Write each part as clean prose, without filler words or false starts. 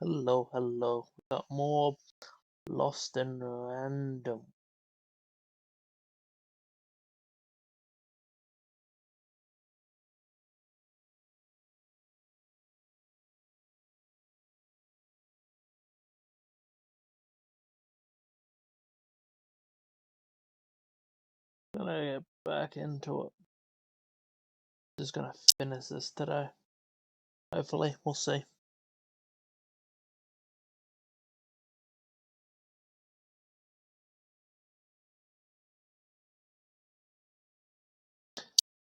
hello. We got more Lost and Random. Gonna get back into it. Just gonna finish this today. Hopefully, we'll see.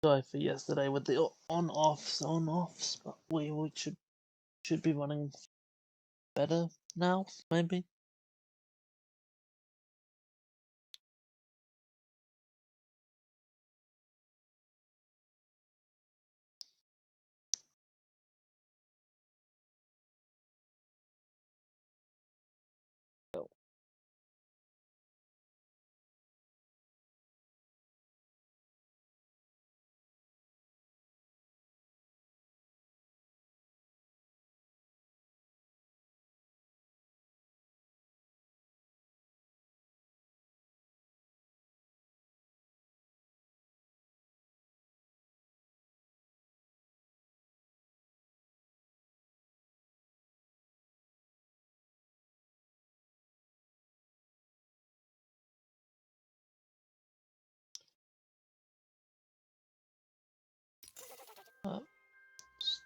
Sorry for yesterday with the on-offs, but we should be running better now, maybe.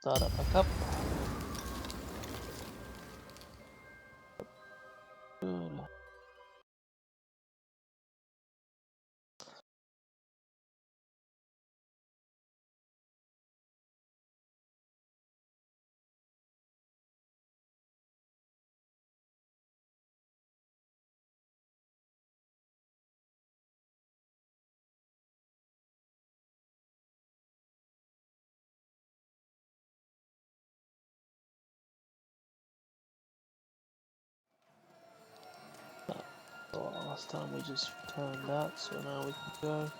Start up back up. Good. Last time we just turned that, so now we can go.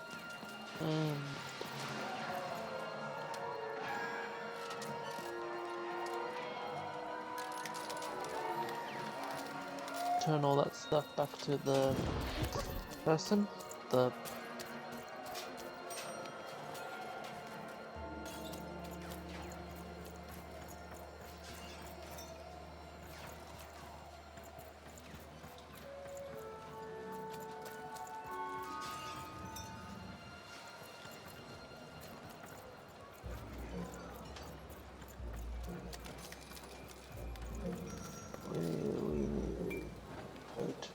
Turn all that stuff back to the person. The we need to.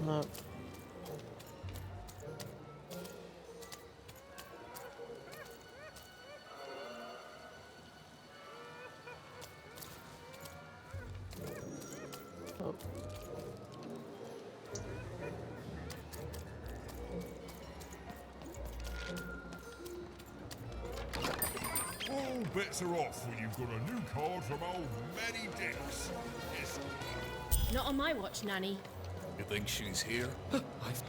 No. Oh. All bets are off when you've got a new card from old Maddie Dix. Yes. Not on my watch, Nanny. You think she's here?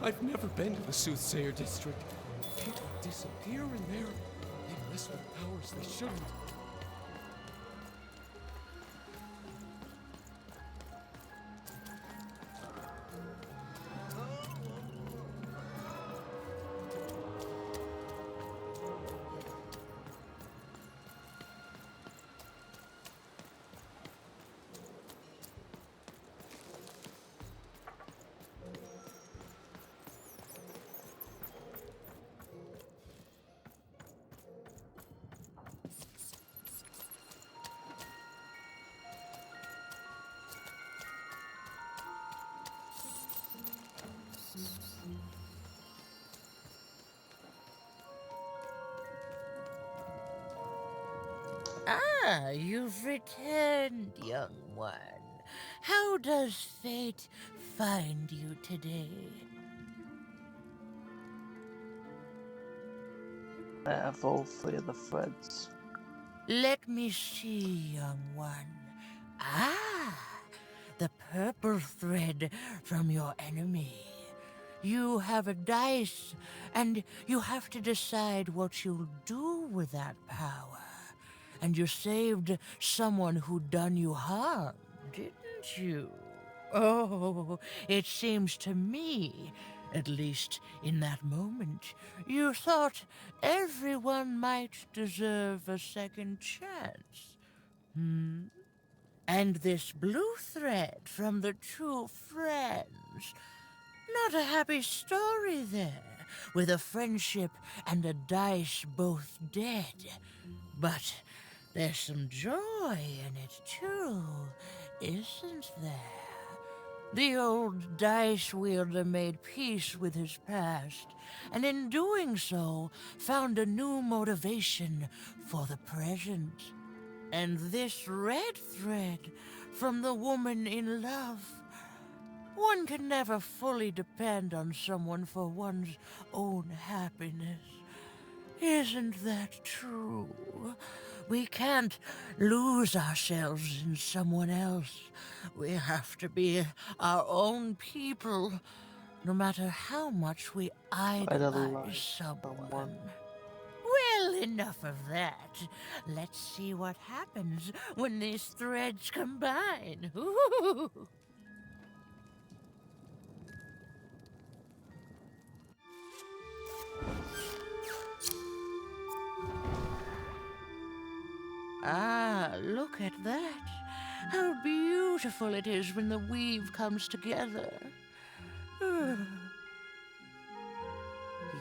I've never been to the Soothsayer District. People disappear in there. They mess with powers they shouldn't. Ah, you've returned, young one. How does fate find you today? I have all 3 of the threads. Let me see, young one. Ah, the purple thread from your enemy. You have a dice, and you have to decide what you'll do with that power. And you saved someone who'd done you harm, didn't you? Oh, it seems to me, at least in that moment, you thought everyone might deserve a second chance. And this blue thread from the 2 friends. Not a happy story there, with a friendship and a dice both dead. But there's some joy in it, too, isn't there? The old dice wielder made peace with his past, and in doing so, found a new motivation for the present. And this red thread from the woman in love. One can never fully depend on someone for one's own happiness. Isn't that true? We can't lose ourselves in someone else. We have to be our own people, no matter how much we idolize someone. Well, enough of that. Let's see what happens when these threads combine. Ooh. Ah, look at that. How beautiful it is when the weave comes together.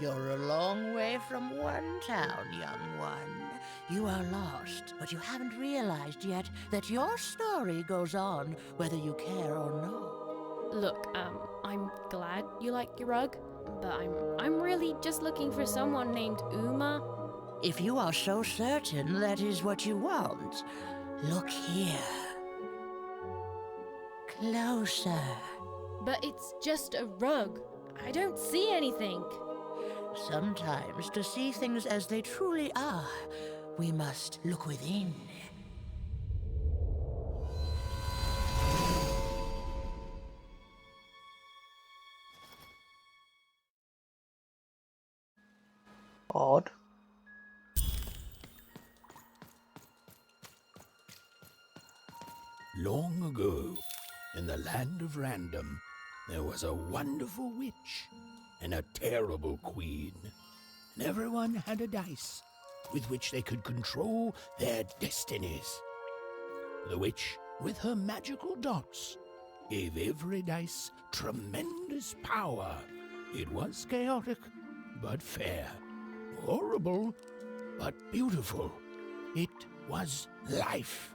You're a long way from one town, young one. You are lost, but you haven't realized yet that your story goes on whether you care or not. Look, I'm glad you like your rug, but I'm really just looking for someone named Uma. If you are so certain that is what you want, look here. Closer. But it's just a rug. I don't see anything. Sometimes, to see things as they truly are, we must look within. Odd. Long ago, in the land of Random, there was a wonderful witch and a terrible queen. And everyone had a dice with which they could control their destinies. The witch, with her magical dots, gave every dice tremendous power. It was chaotic, but fair. Horrible, but beautiful. It was life.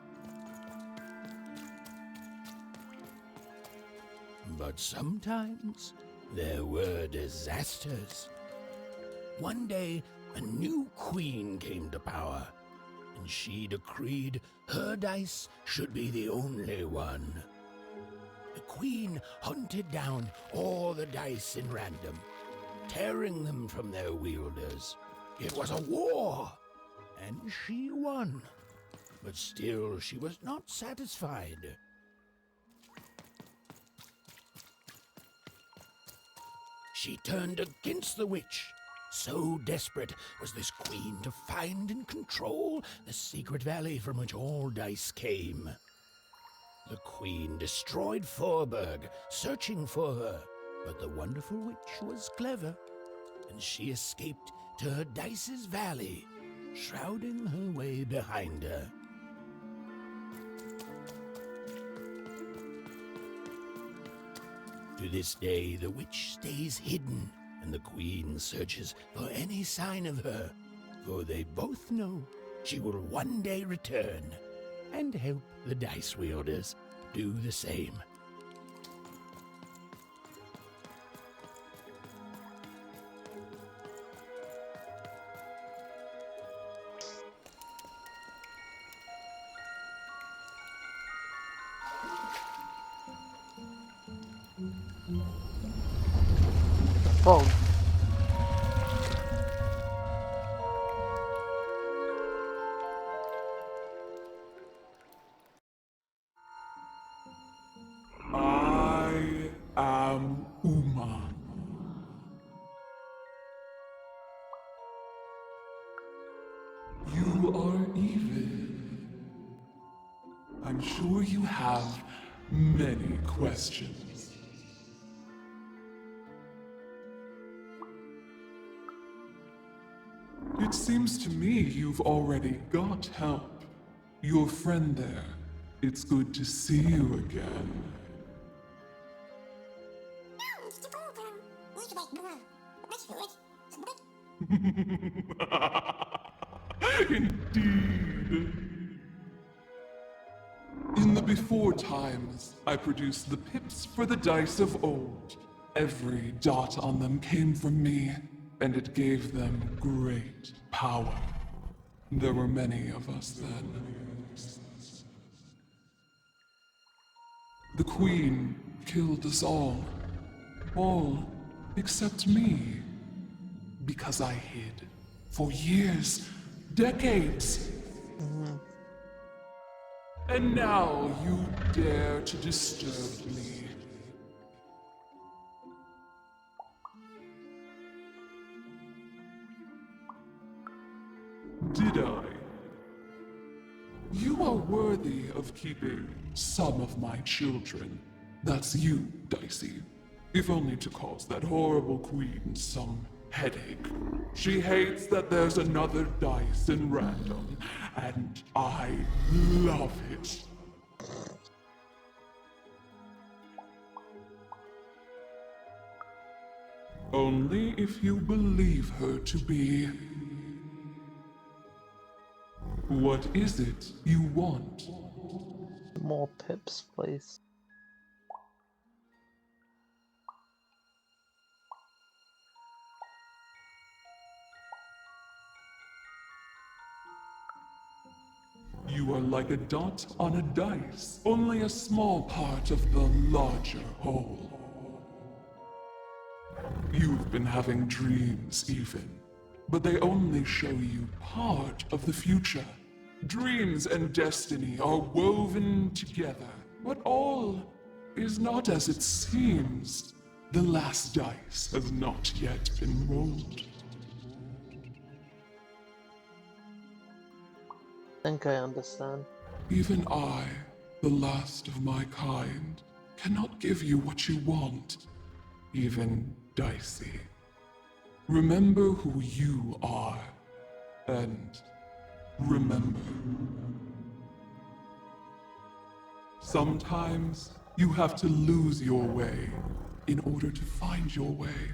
But sometimes there were disasters. One day, a new queen came to power, and she decreed her dice should be the only one. The queen hunted down all the dice in Random, tearing them from their wielders. It was a war, and she won. But still, she was not satisfied. She turned against the witch. So desperate was this queen to find and control the secret valley from which all dice came. The queen destroyed Forberg, searching for her, but the wonderful witch was clever, and she escaped to her dice's valley, shrouding her way behind her. To this day, the witch stays hidden, and the queen searches for any sign of her, for they both know she will one day return and help the dice wielders do the same. Fog. Uma. You are even. I'm sure you have many questions. It seems to me you've already got help. Your friend there. It's good to see you again. Indeed. In the before times, I produced the pips for the dice of old. Every dot on them came from me, and it gave them great power. There were many of us then. The Queen killed us all. All except me. Because I hid. For years. Decades. And now you dare to disturb me. Did I? You are worthy of keeping some of my children. That's you, Dicey. If only to cause that horrible queen some headache. She hates that there's another dice in random, and I love it. Only if you believe her to be. What is it you want? More pips, please. You are like a dot on a dice, only a small part of the larger whole. You've been having dreams even, but they only show you part of the future. Dreams and destiny are woven together, but all is not as it seems. The last dice has not yet been rolled. I think I understand. Even I, the last of my kind, cannot give you what you want. Even Dicey. Remember who you are, and remember. Sometimes you have to lose your way in order to find your way.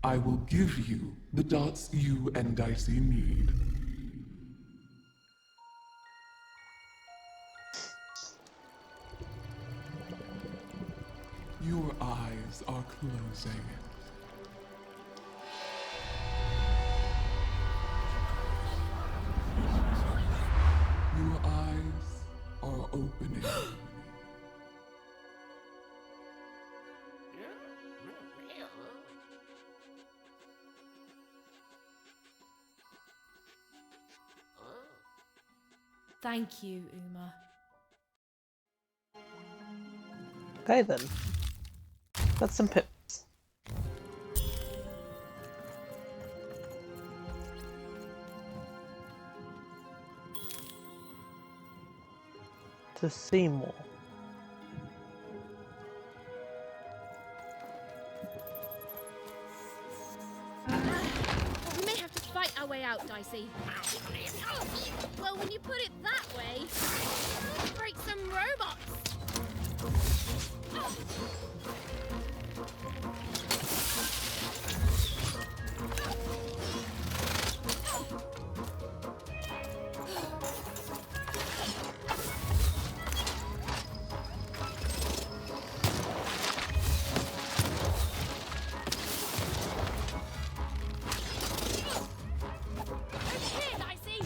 I will give you the dots you and Dicey need. Your eyes are closing. Your eyes are opening. Thank you, Uma. Okay then. That's some pips. To see more. We may have to fight our way out, Dicey. Well, when you put it that way, let's break some robots. Here, Dicey.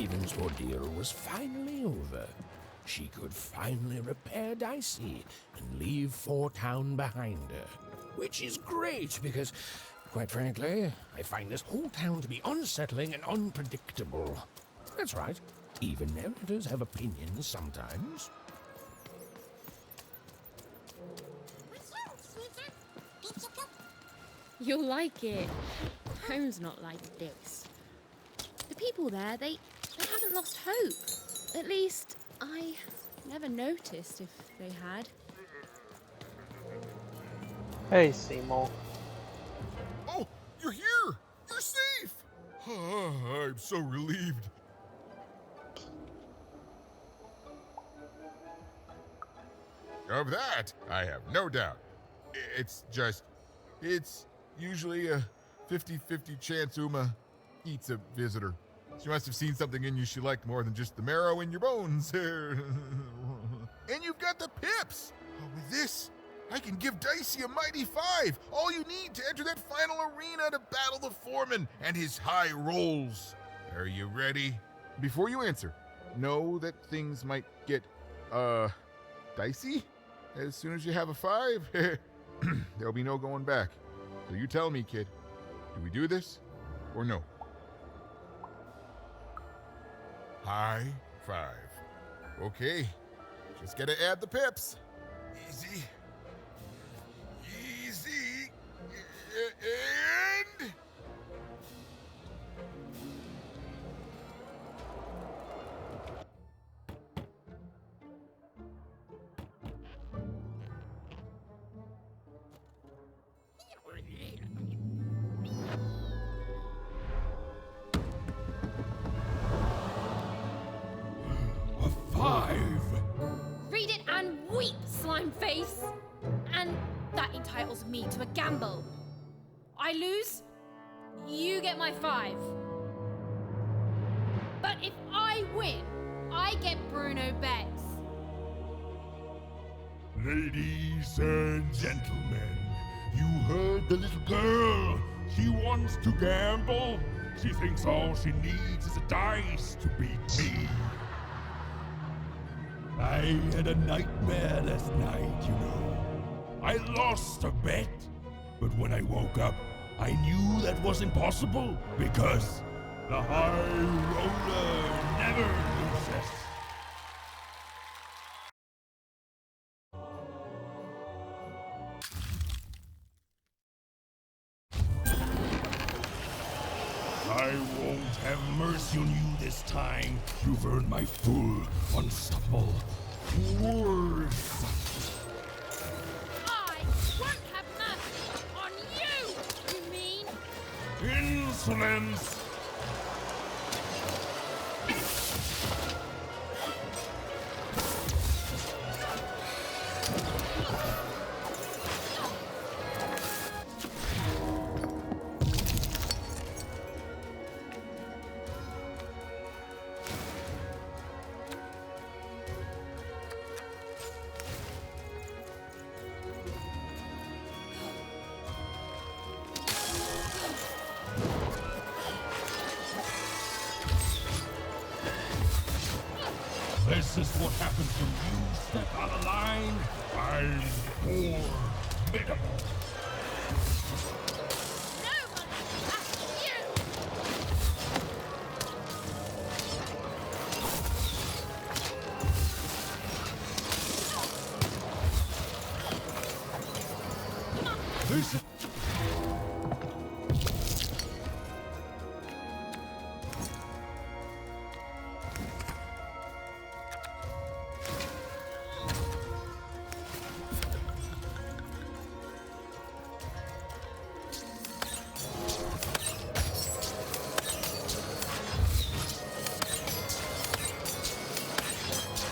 Raven's ordeal was finally over. She could finally repair Dicey and leave Four Town behind her. Which is great because, quite frankly, I find this whole town to be unsettling and unpredictable. That's right. Even narrators have opinions sometimes. You'll like it. Home's not like this. The people there, they haven't lost hope. At least, I never noticed if they had. Hey, Seymour. Oh, you're here! You're safe! I'm so relieved. Of that, I have no doubt. It's usually a 50-50 chance Uma eats a visitor. She must have seen something in you she liked more than just the marrow in your bones. And you've got the pips! Oh, with this, I can give Dicey a mighty 5. All you need to enter that final arena to battle the foreman and his high rolls. Are you ready? Before you answer, know that things might get, dicey? As soon as you have a 5, there'll be no going back. So you tell me, kid, do we do this or no? High 5. Okay, just gotta add the pips. Easy. Easy. And... A 5! Read it and weep, slime face! And that entitles me to a gamble. I lose, you get my 5. But if I win, I get Bruno Betts. Ladies and gentlemen, you heard the little girl. She wants to gamble. She thinks all she needs is a dice to beat me. I had a nightmare last night, you know. I lost a bet, but when I woke up, I knew that was impossible because the high roller never loses. I won't have mercy on you this time. You've earned my full, unstoppable force. I won't have mercy on you, you mean? Insolence! This is what happens when you step out of line. I'm formidable. No one asks you! This is...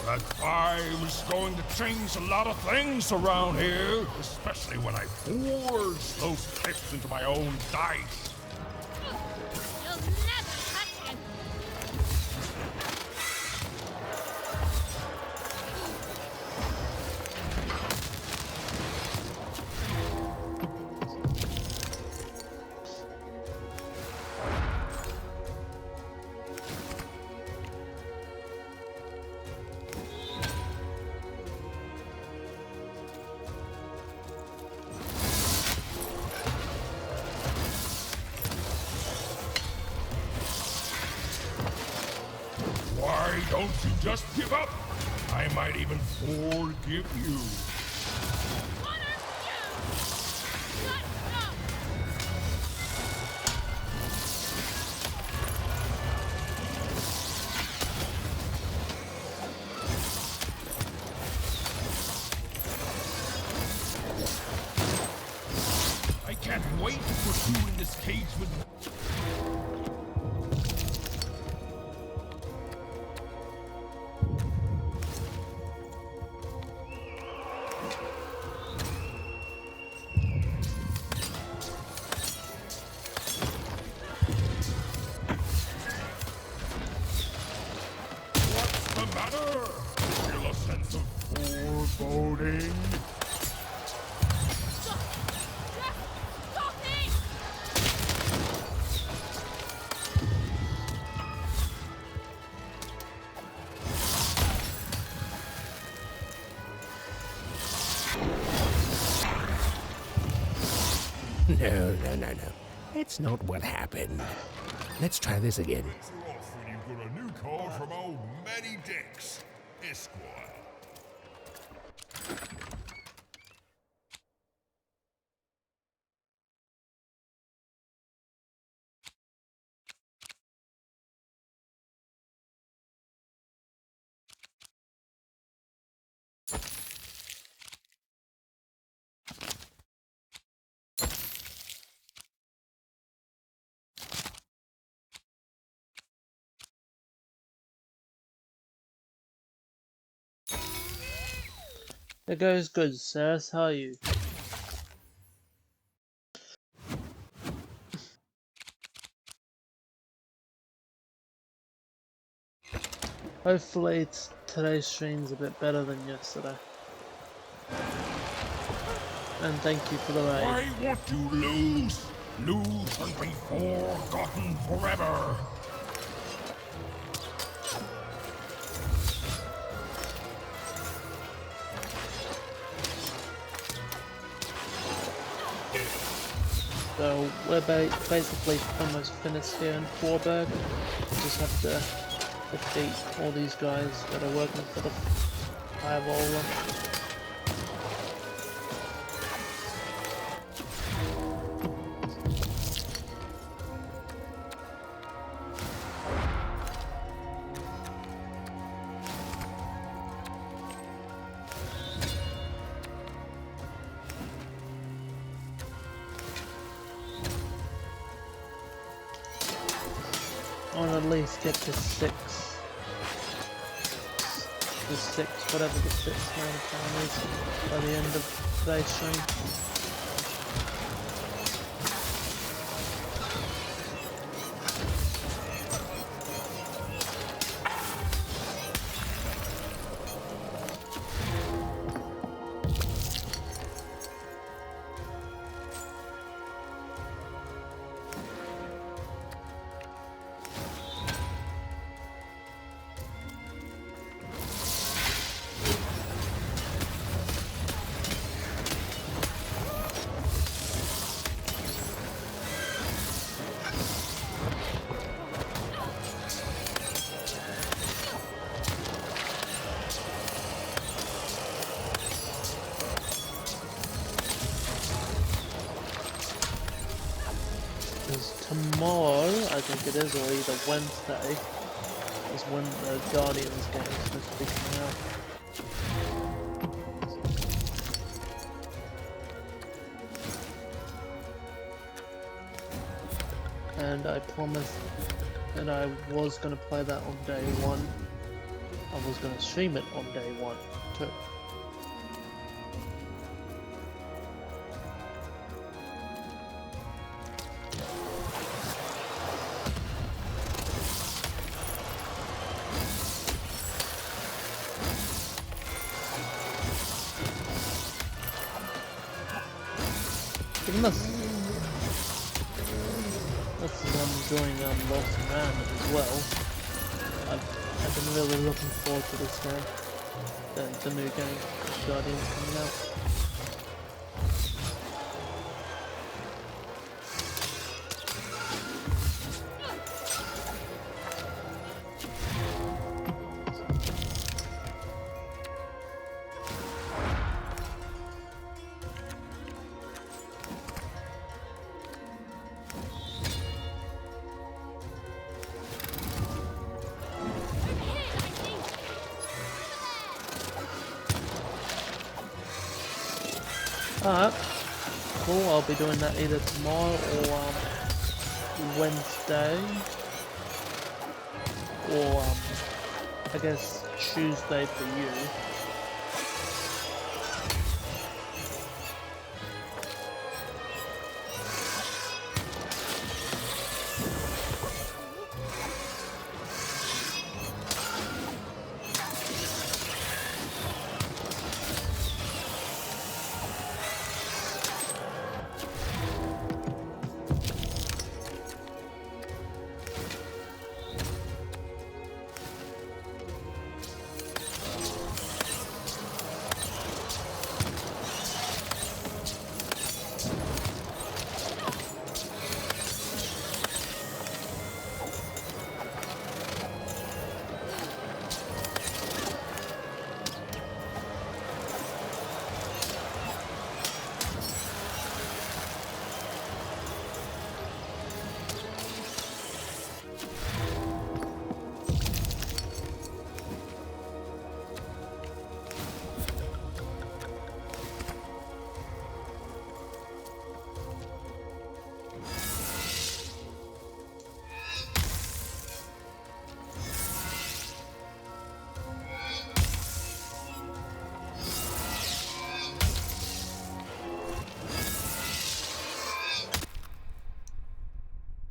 That 5 is going to change a lot of things around here, especially when I forge those pips into my own dice. You'll never touch him! Why don't you just give up? I might even forgive you. I can't wait to put you in this cage with me. What's the matter? Feel a sense of foreboding? No. That's not what happened. Let's try this again. You're off when you've got a new card from old Matty Dix, Esquire. It goes good, sirs. How are you? Hopefully today's stream's a bit better than yesterday. And thank you for the raid. I want to lose and be forgotten forever. So we're basically almost finished here in Forberg. We just have to defeat all these guys that are working for the Firewall. I want to at least get to 6. The 6, whatever the 6th man count is, by the end of today's stream. Tomorrow, I think it is, or either Wednesday, is when the Guardians game is supposed to be coming out. And I promised that I was going to play that on day 1. I was going to stream it on day 1 too. This is I'm enjoying Lost and Random as well. I've been really looking forward to this game. The new game, Guardians coming out. Alright, cool. I'll be doing that either tomorrow or Wednesday, or I guess Tuesday for you.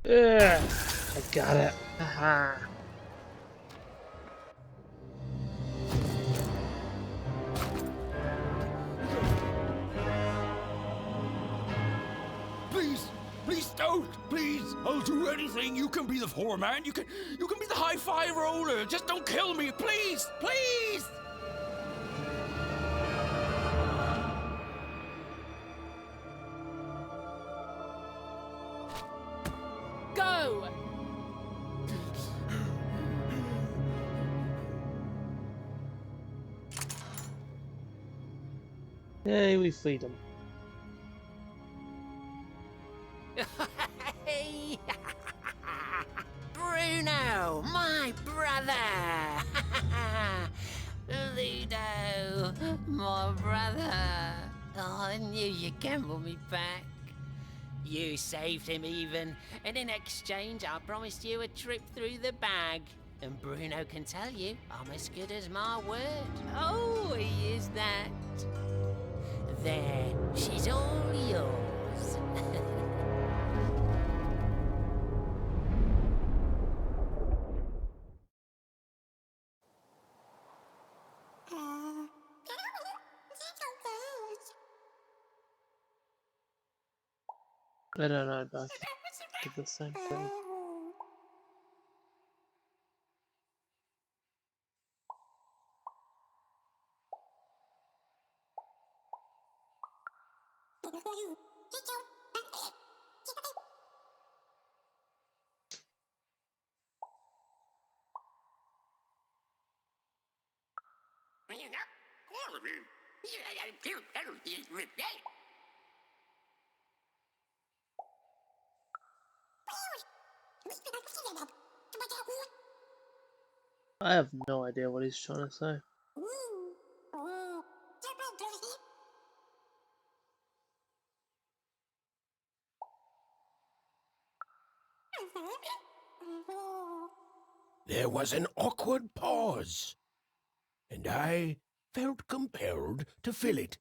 Ugh, I got it. Haha. Please, please don't. Please, I'll do anything. You can be the foreman. You can be the high five roller. Just don't kill me, please, please. Go! Yay, we freed him. Hey, Bruno, my brother. Ludo, my brother. Oh, I knew you'd gamble me back. You saved him even, and in exchange I promised you a trip through the bag. And Bruno can tell you I'm as good as my word. Oh, he is that. There, she's all yours. I don't know, but I did the same thing. I have no idea what he's trying to say. There was an awkward pause, and I felt compelled to fill it.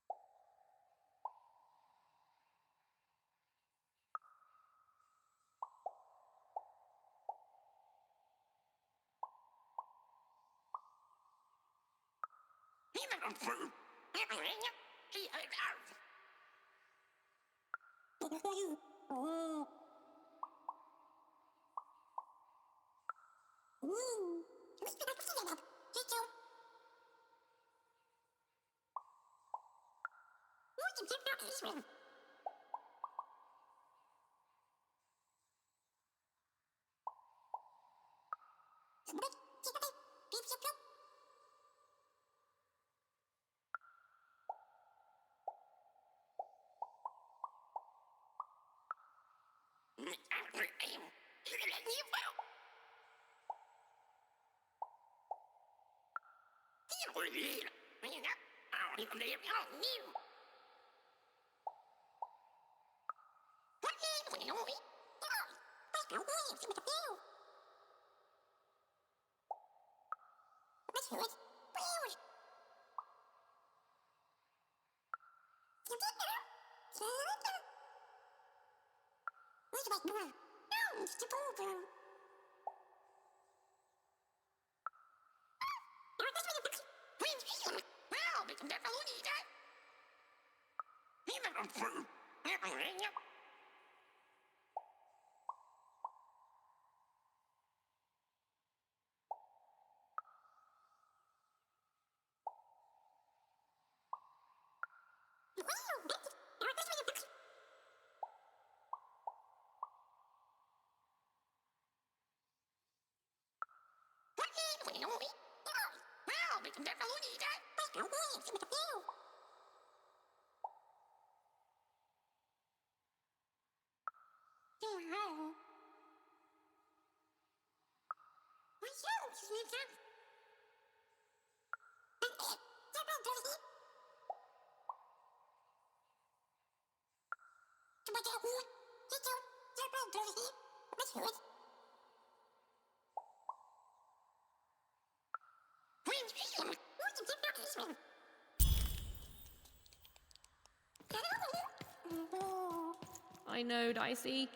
I know, Dicey.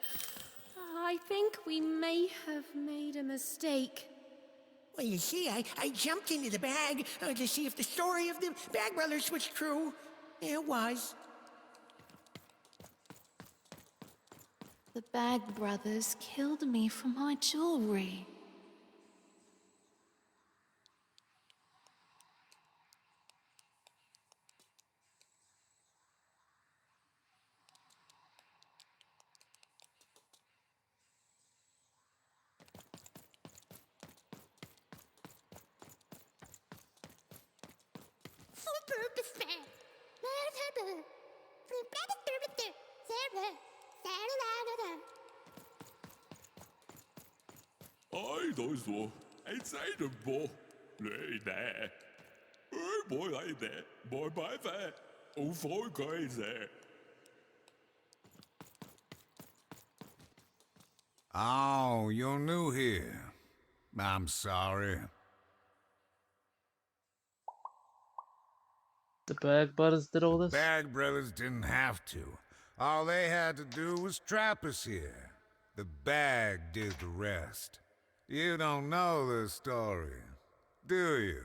I think we may have made a mistake. Well, you see, I jumped into the bag to see if the story of the Bag Brothers was true. It was. The Bag Brothers killed me for my jewelry. Oj, då så. En sädebo. Nej, nej. Boy, nej, nej. Boy, bye, bye. Och folk är där. Oh, you're new here. I'm sorry. The Berg Brothers did all this? Bag Brothers didn't have to. All they had to do was trap us here. The bag did the rest. You don't know the story, do you?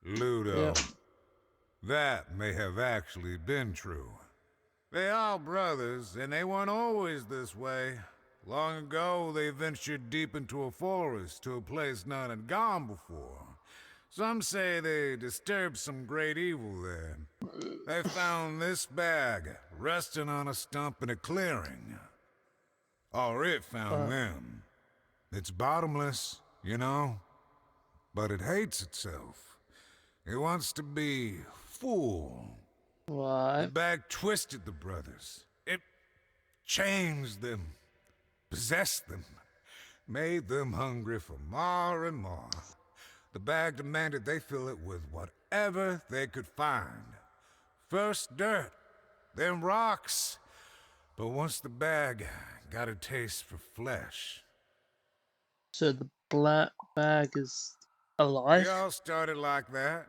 Ludo. Yep. That may have actually been true. They are brothers, and they weren't always this way. Long ago, they ventured deep into a forest to a place none had gone before. Some say they disturbed some great evil there. They found this bag resting on a stump in a clearing. Or it found them. It's bottomless, you know, but it hates itself. It wants to be full. The What? bag twisted the brothers. It changed them, possessed them, made them hungry for more and more. The bag demanded they fill it with whatever they could find. First dirt, then rocks. But once the bag got a taste for flesh. So the black bag is alive? We all started like that.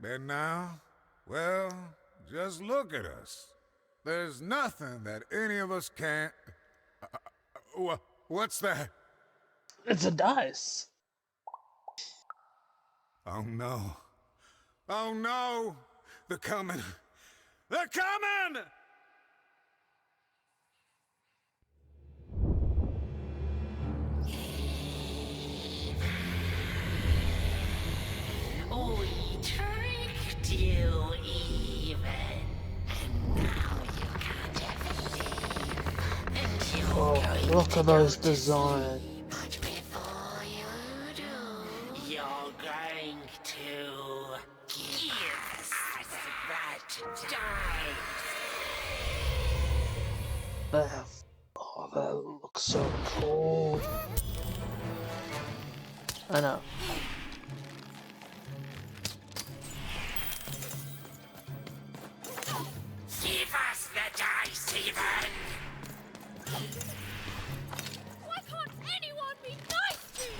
And now, well, just look at us. There's nothing that any of us can't... what's that? It's a dice. Oh no. Oh no! They're coming! They're coming! We tricked you even. And now you can't leave until Oh, look at those designs. But before you do, you're going to give us that dice. Oh, that looks so cool. I know. Give us the dice, even! Why can't anyone be nice to me?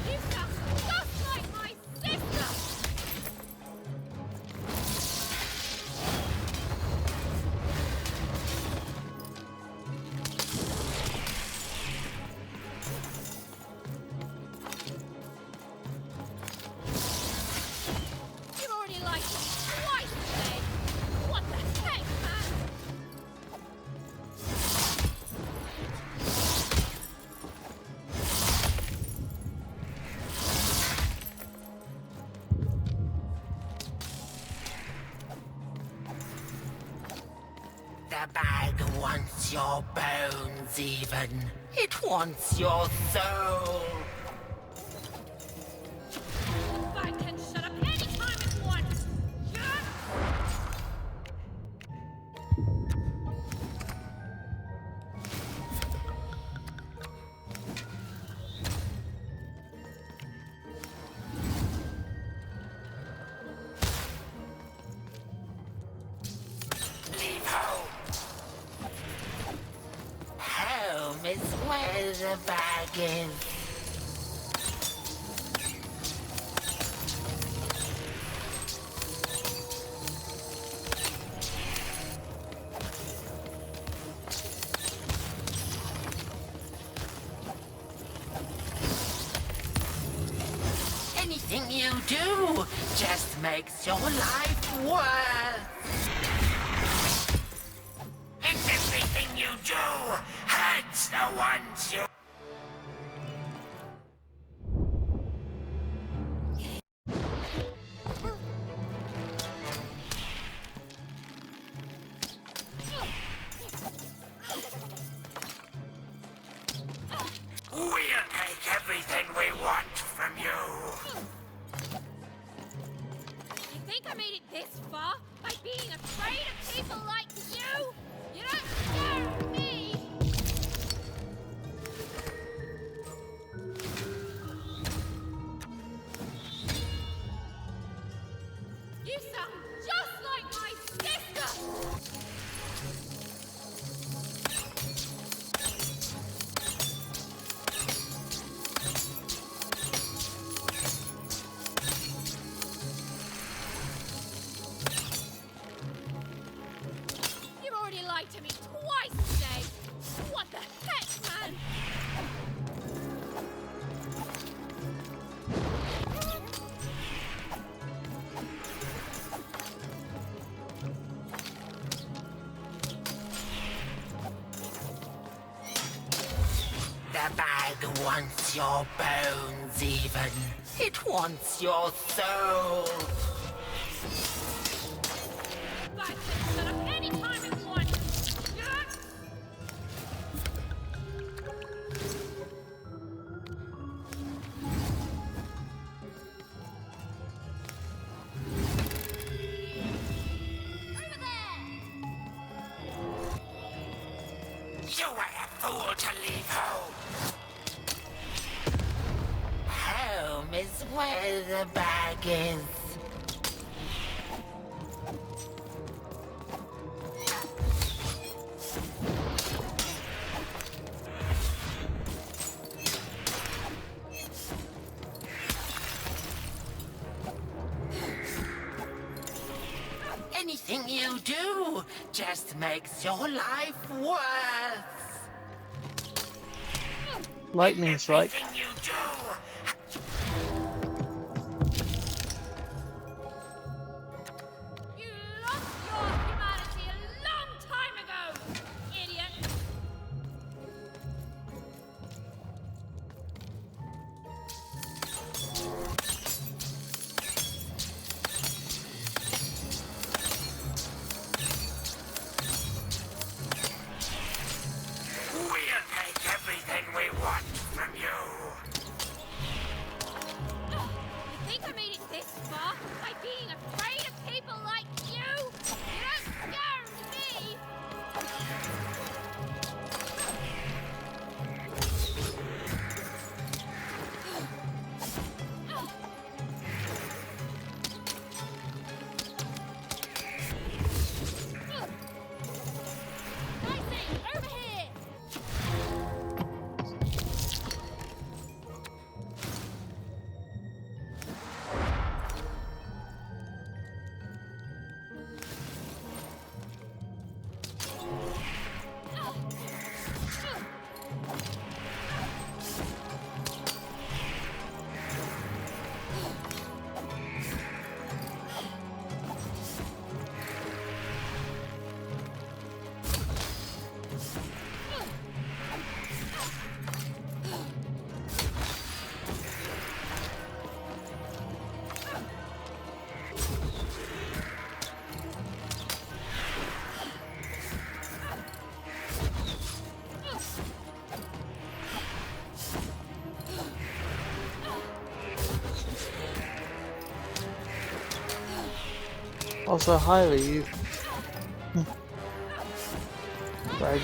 You sound just like my sister! You've already liked me twice today! What the heck, man? The bag wants your bones, even. It wants your soul. I can shut up any time it wants! Yeah? Leave home. Home is where the bag is. Anything you do just makes your life worse. And everything you do hurts the ones you... We'll take everything we want from you. You think I made it this far by being afraid of people like you? You don't scare me! You sound just like my sister! You've already lied to me twice today! What the heck, man? The bag wants your bones, even. It wants your soul. I can shut up any time it wants! Yeah? Over there! You were a fool to leave home. Home is where the bag is. Anything you do just makes your life worse. Lightning strike. Everything you do. You lost your humanity a long time ago, idiot! Also, highly you. Glad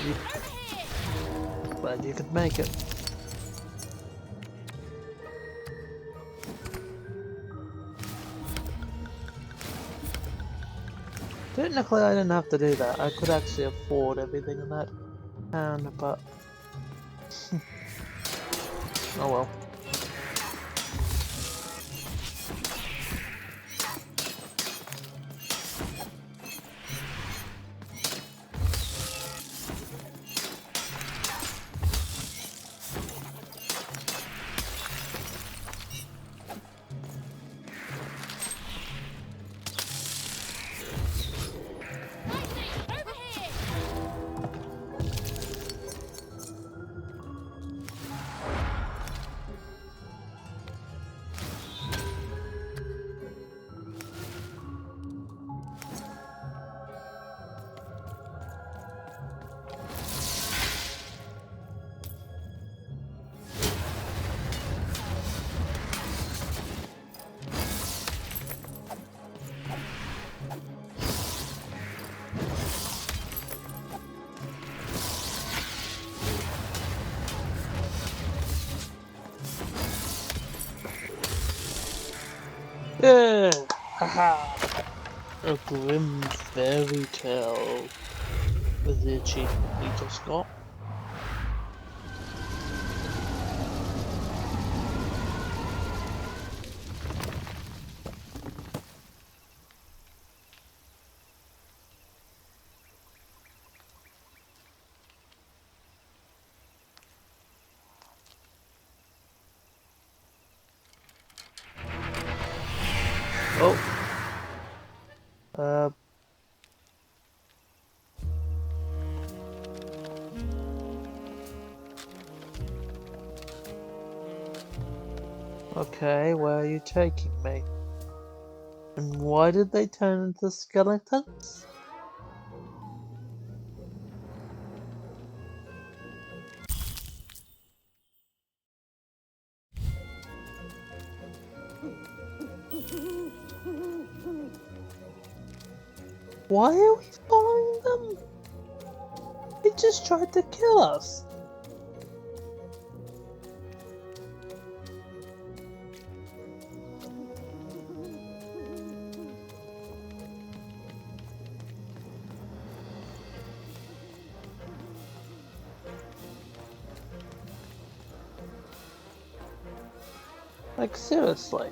you could make it. Technically, I didn't have to do that. I could actually afford everything in that town, but oh well. Yeah! Haha! A grim fairy tale with the achievement we just got. Oh! Okay, where are you taking me? And why did they turn into skeletons? Why are we following them? They just tried to kill us. Like, seriously.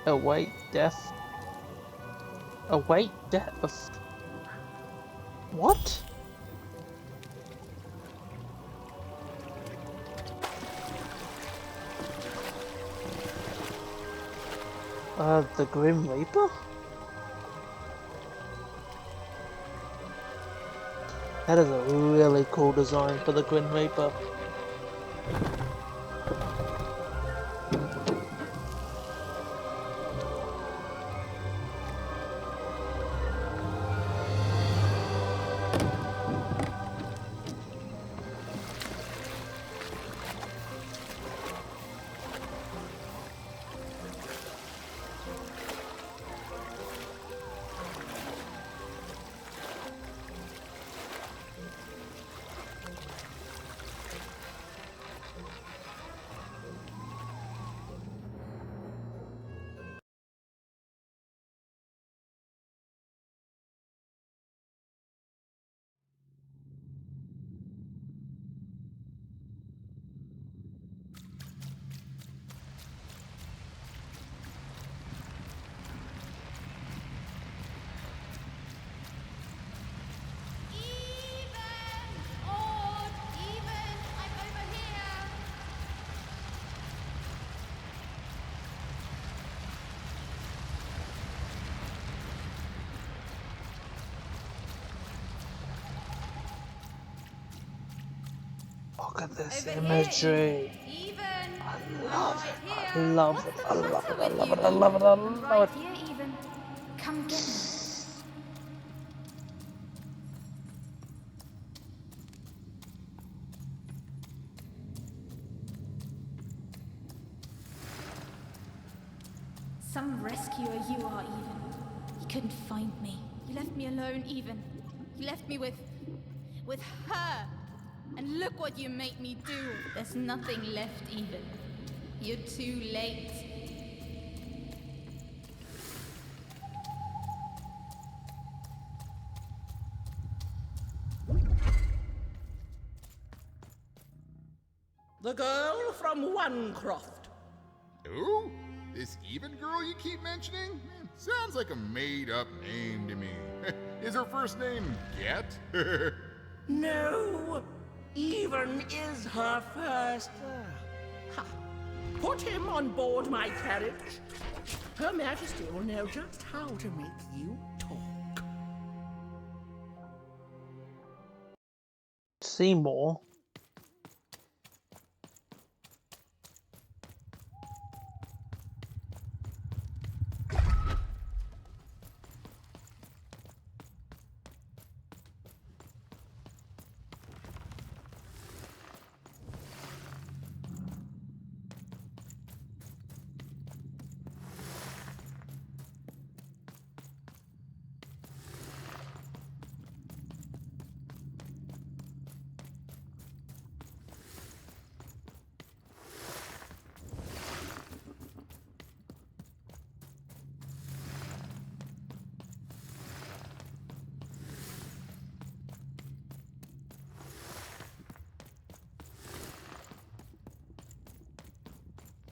Await death. Await death. What? The Grim Reaper? That is a really cool design for the Grim Reaper. Look at this imagery. I love it. I love it. I love it. I love it. I love it. I love it. Here, even. Come get me. Some rescuer you are, even. You couldn't find me. You left me alone, even. You left me with her. And look what you made me do. There's nothing left, even. You're too late. The girl from Onecroft. Who? This Even girl you keep mentioning? Sounds like a made-up name to me. Is her first name Get? No, Even is her first. Ha. Put him on board my carriage. Her Majesty will know just how to make you talk. Seymour.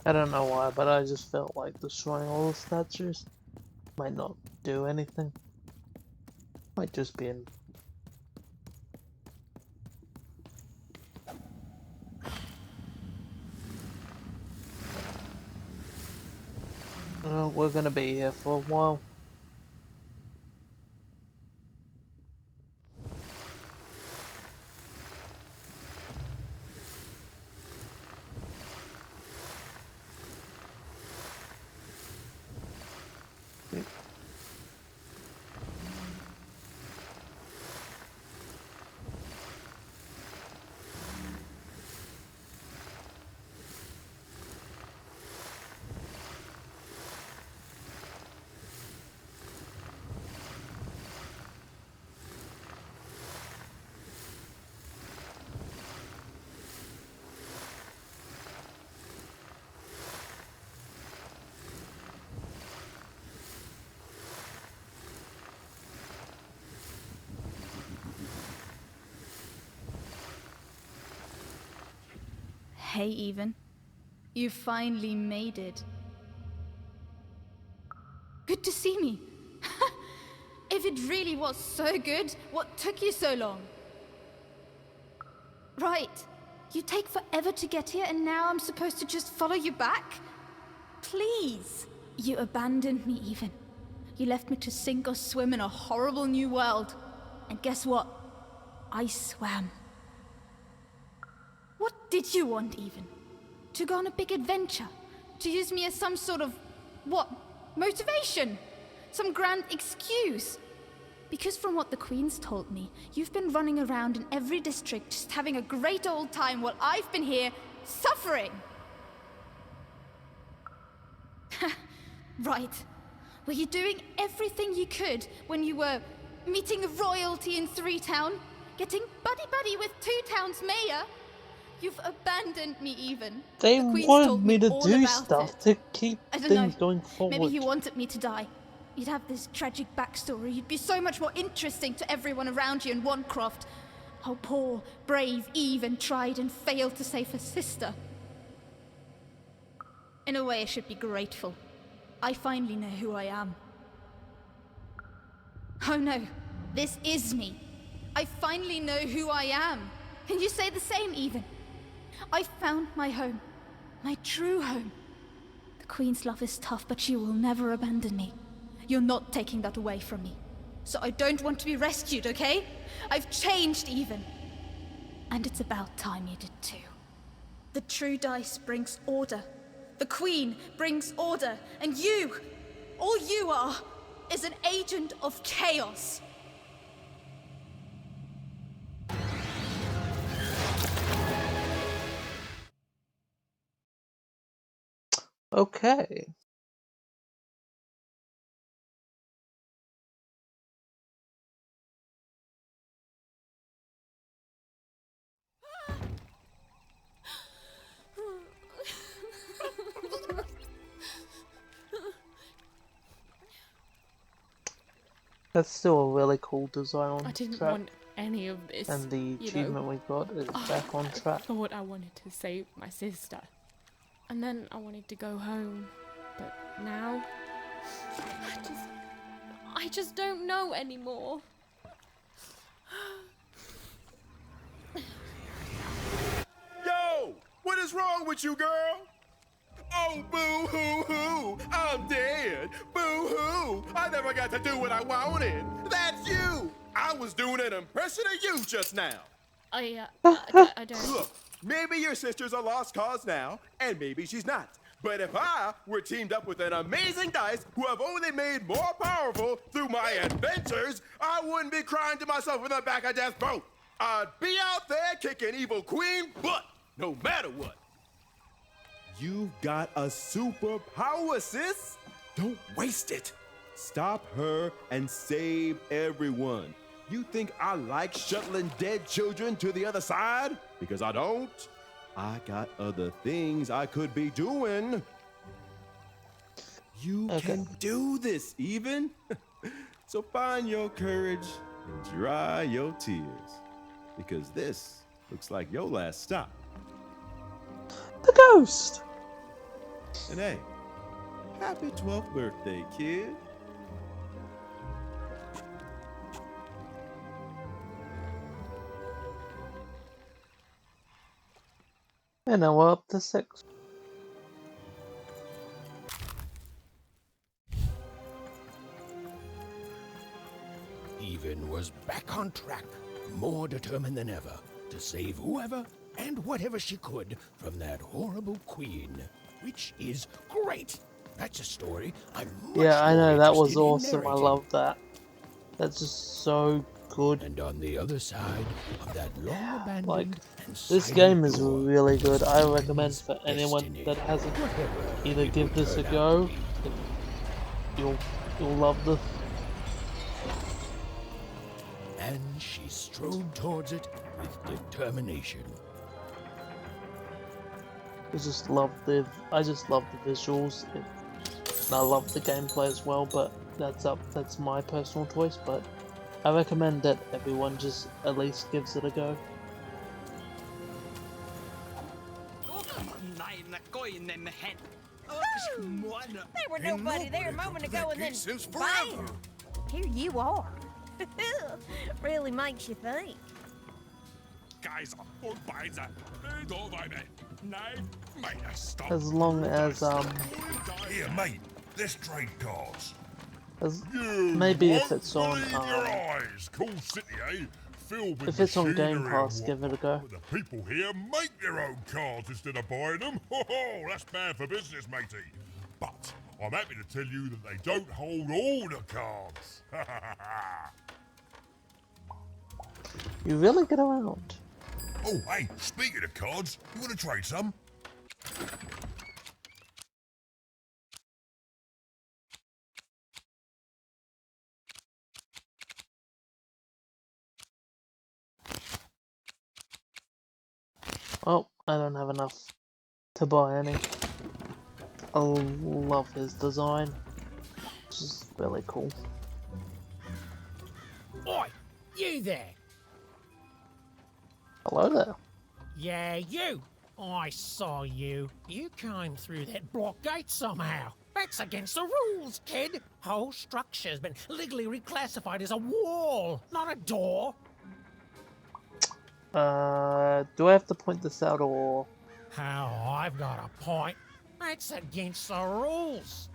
I don't know why, but I just felt like destroying all the statues might not do anything. Might just be in. We're gonna be here for a while. Hey, Even. You finally made it. Good to see me. If it really was so good, what took you so long? Right. You take forever to get here, and now I'm supposed to just follow you back? Please. You abandoned me, Even. You left me to sink or swim in a horrible new world. And guess what? I swam. What did you want, Even? To go on a big adventure? To use me as some sort of, what, motivation? Some grand excuse? Because from what the Queen's told me, you've been running around in every district just having a great old time while I've been here suffering. Right. Were you doing everything you could when you were meeting royalty in 3 Town? Getting buddy-buddy with 2 Town's mayor? You've abandoned me, Even. They The Queen's wanted told me to all do about stuff it. to keep I don't things know. going forward. Maybe he wanted me to die. You'd have this tragic backstory. You'd be so much more interesting to everyone around you in Onecroft. How poor, brave Even tried and failed to save her sister. In a way, I should be grateful. I finally know who I am. Oh no, this is me. I finally know who I am. Can you say the same, Even? I found my home. My true home. The Queen's love is tough, but she will never abandon me. You're not taking that away from me. So I don't want to be rescued, okay? I've changed, Even. And it's about time you did too. The true dice brings order. The Queen brings order. And you, all you are, is an agent of chaos. Okay. That's still a really cool design on I didn't track. want any of this. And the achievement we got is back on track. I thought I wanted to save my sister. And then I wanted to go home. But now... I just don't know anymore. Yo! What is wrong with you, girl? Oh, boo-hoo-hoo! I'm dead! Boo-hoo! I never got to do what I wanted! That's you! I was doing an impression of you just now! I don't... Look, maybe your sister's a lost cause now, and maybe she's not. But if I were teamed up with an amazing dice who have only made more powerful through my adventures, I wouldn't be crying to myself in the back of death's boat. I'd be out there kicking evil queen butt, no matter what. You've got a superpower, sis. Don't waste it. Stop her and save everyone. You think I like shuttling dead children to the other side? Because I don't. I got other things I could be doing. You can do this, even. So find your courage and dry your tears. Because this looks like your last stop. The ghost! And hey, happy 12th birthday, kid. And now we're up to 6. Even was back on track, more determined than ever to save whoever and whatever she could from that horrible queen, which is great. That's a story I'm much I know, more that was interested in awesome. I narrating. love that. That's just so good. And on the other side of that long abandoned Like, and this silent game is door really good. I is recommend for anyone destiny. that hasn't Whatever either it give would this a turn out go. to be. You'll love this. And she strode towards it with determination. I just love the visuals. And I love the gameplay as well, but that's my personal choice, but I recommend that everyone just at least gives it a go. There were nobody there a moment ago, and then since bam! forever. Here you are. Really makes you think. As long as Here, mate, let's trade cards. maybe if it's on Cool city, eh? Filled with if it's on Game machinery Pass, and give it a go. But the people here make their own cards instead of buying them. Oh, that's bad for business, matey. But I'm happy to tell you that they don't hold all the cards. You really get around. Oh, hey, speaking of cards, you want to trade some? Oh, I don't have enough to buy any. I love his design. It's just really cool. Oi, you there? Hello there. Yeah, you. I saw you. You came through that block gate somehow. That's against the rules, kid. Whole structure's been legally reclassified as a wall, not a door. Do I have to point this out or? Oh, I've got a point. That's against the rules.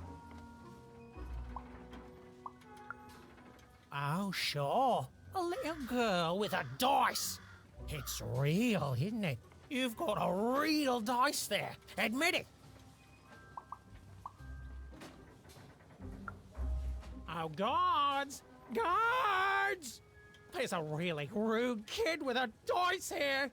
Oh, sure. A little girl with a dice. It's real, isn't it? You've got a real dice there. Admit it. Oh, guards! Guards! There's a really rude kid with a dice here.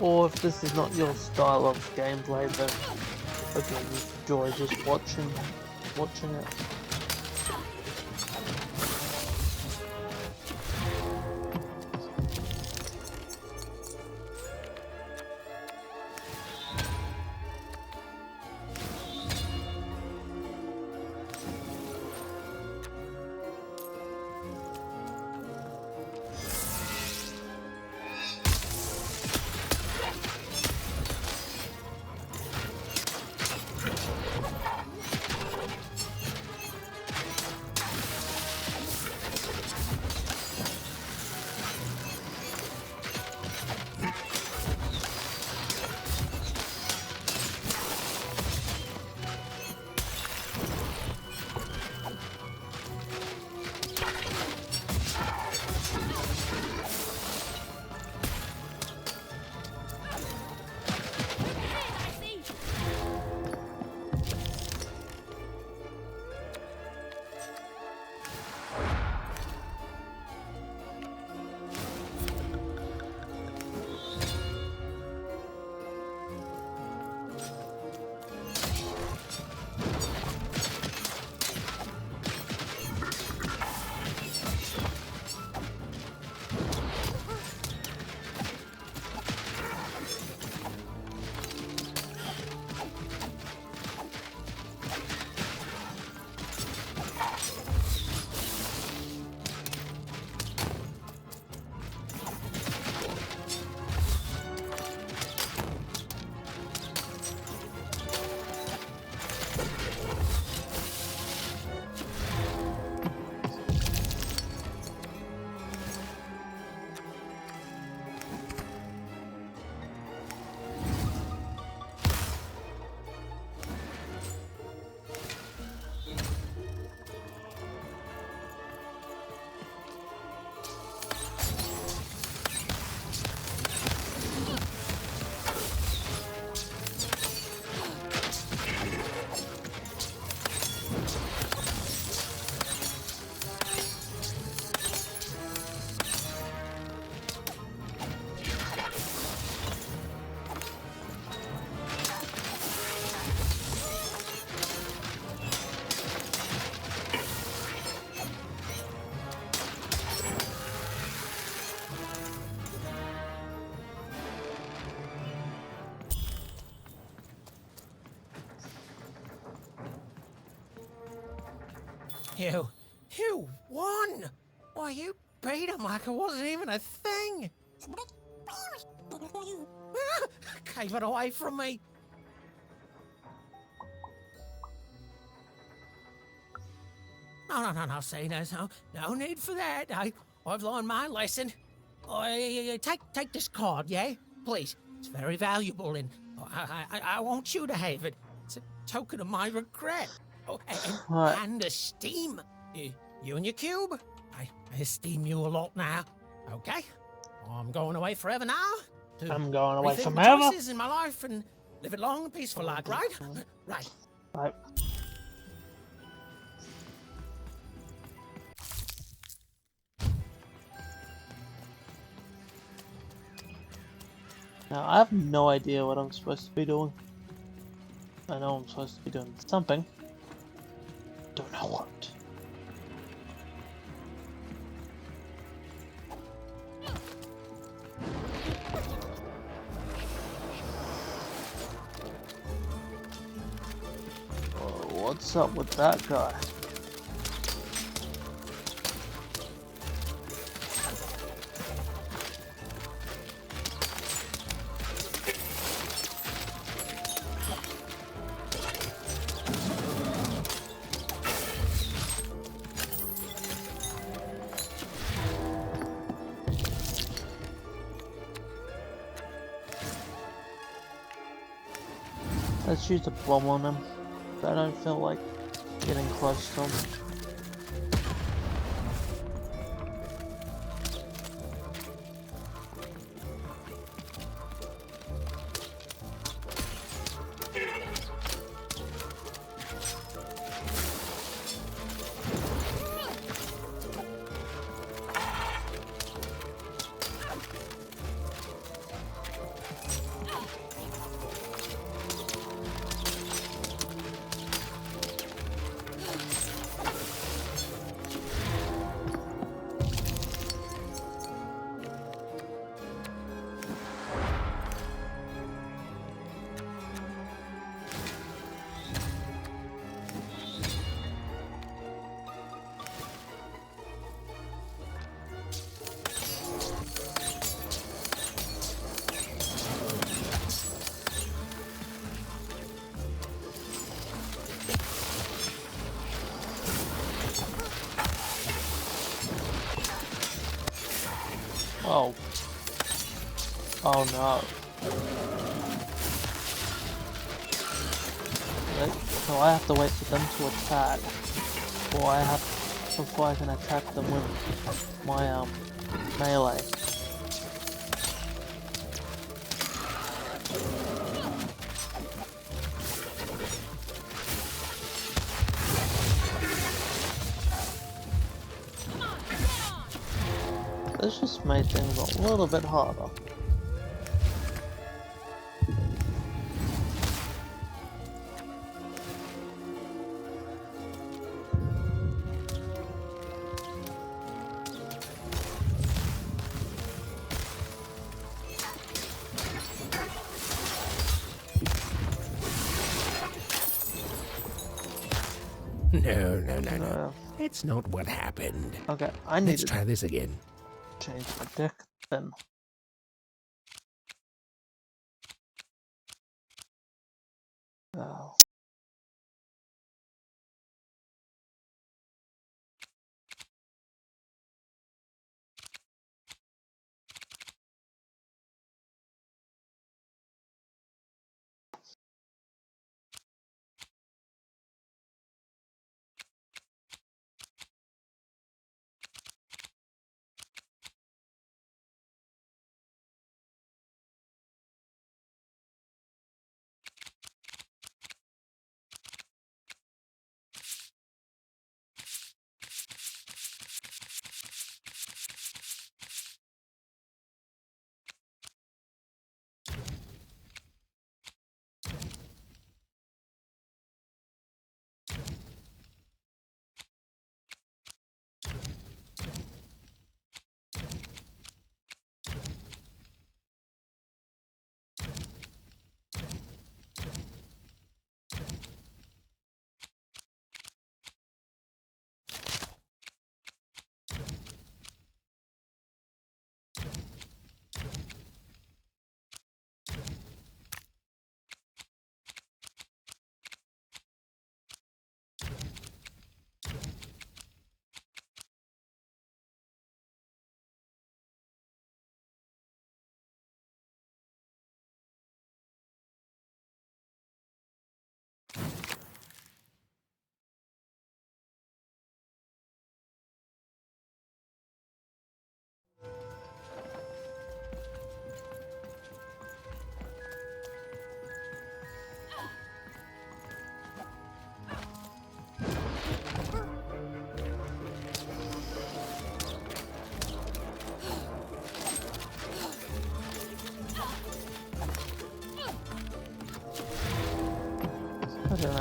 Or if this is not your style of gameplay, then again, you enjoy just watching it. You won! Why, you beat him like it wasn't even a thing! Gave it away from me! No, see, there's no need for that. I've learned my lesson. Take this card, yeah? Please. It's very valuable, and I want you to have it. It's a token of my regret. Oh, Right. and esteem. You and your cube. I esteem you a lot now. Okay? I'm going away forever now. I'm going away Rethink from my ever. choices in my life and live it long and peaceful like, right? Right. Right. Now, I have no idea what I'm supposed to be doing. I know I'm supposed to be doing something. Don't know what. Oh, what's up with that guy? Let's use a bomb on him. I don't feel like getting close to him. Oh. Oh no. Wait, so I have to wait for them to attack. Before I can attack them with my melee. This just made things a little bit harder. No. That's not what happened. Okay, I need Let's to try this again. change my deck then. Oh.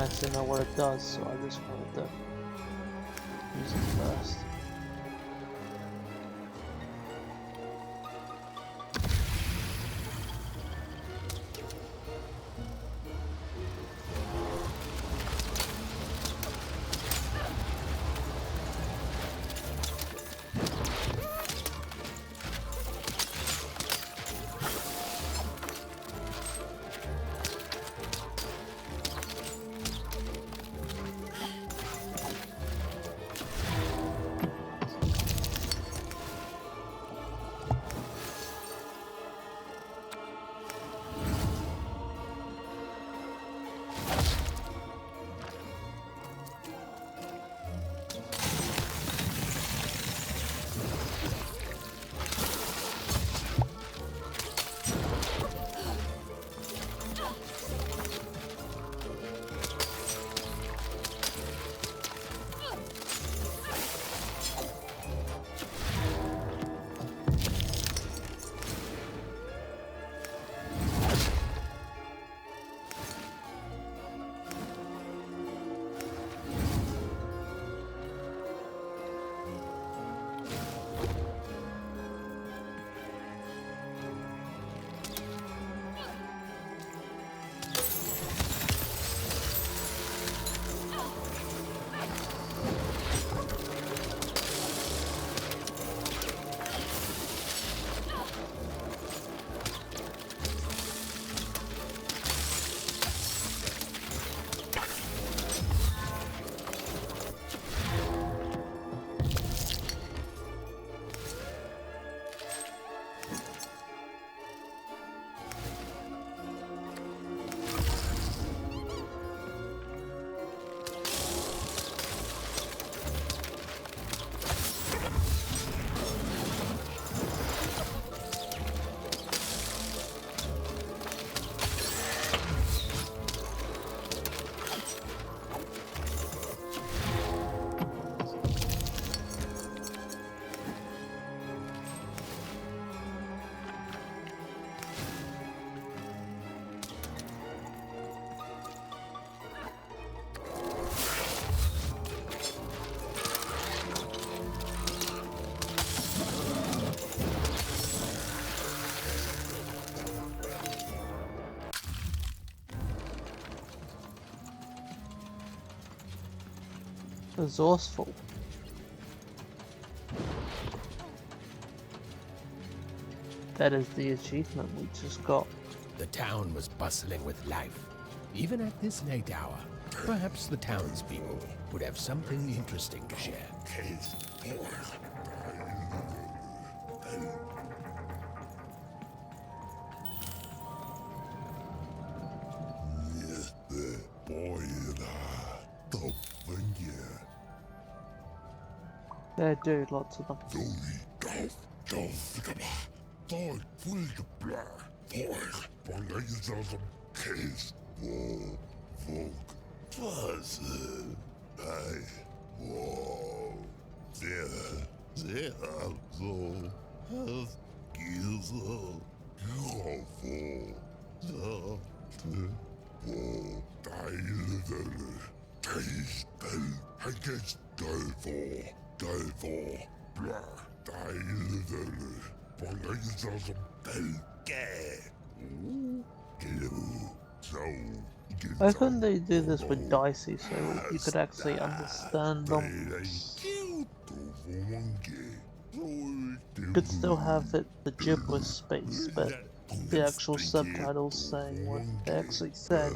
actually know what it does, so I just wanted to use it first. Resourceful. That is the achievement we just got. The town was bustling with life, even at this late hour. Perhaps the townspeople would have something interesting to share. Yeah, dude, lots of them. Why couldn't they do this with Dicey so you could actually understand them? Could still have it the gibberish space, but the actual subtitles saying what they actually said.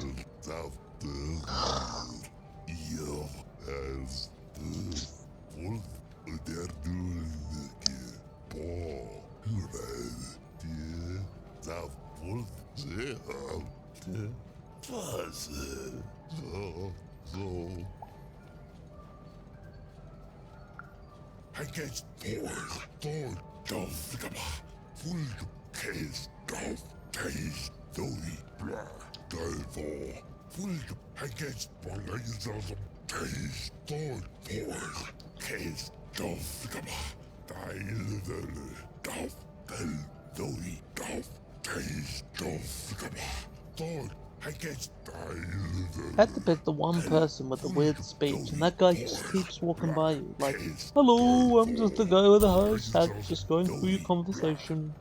Had to pick the one person with the weird speech, and that guy just keeps walking by you like, "Hello, I'm just the guy with the house hat, just going through your conversation."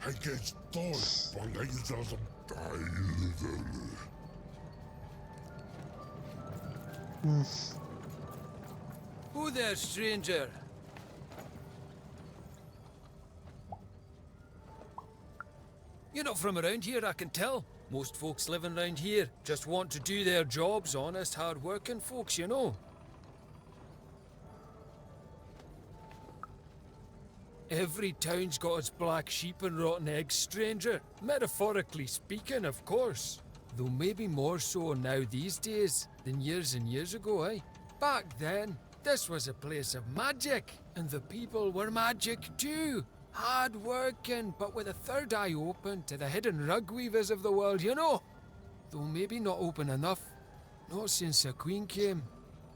Who there, stranger? You're not from around here, I can tell. Most folks living around here just want to do their jobs, honest, hard-working folks, you know. Every town's got its black sheep and rotten eggs, stranger. Metaphorically speaking, of course. Though maybe more so now these days than years and years ago, eh? Back then, this was a place of magic, and the people were magic too. Hard working, but with a third eye open to the hidden rug weavers of the world, you know. Though maybe not open enough. Not since the Queen came.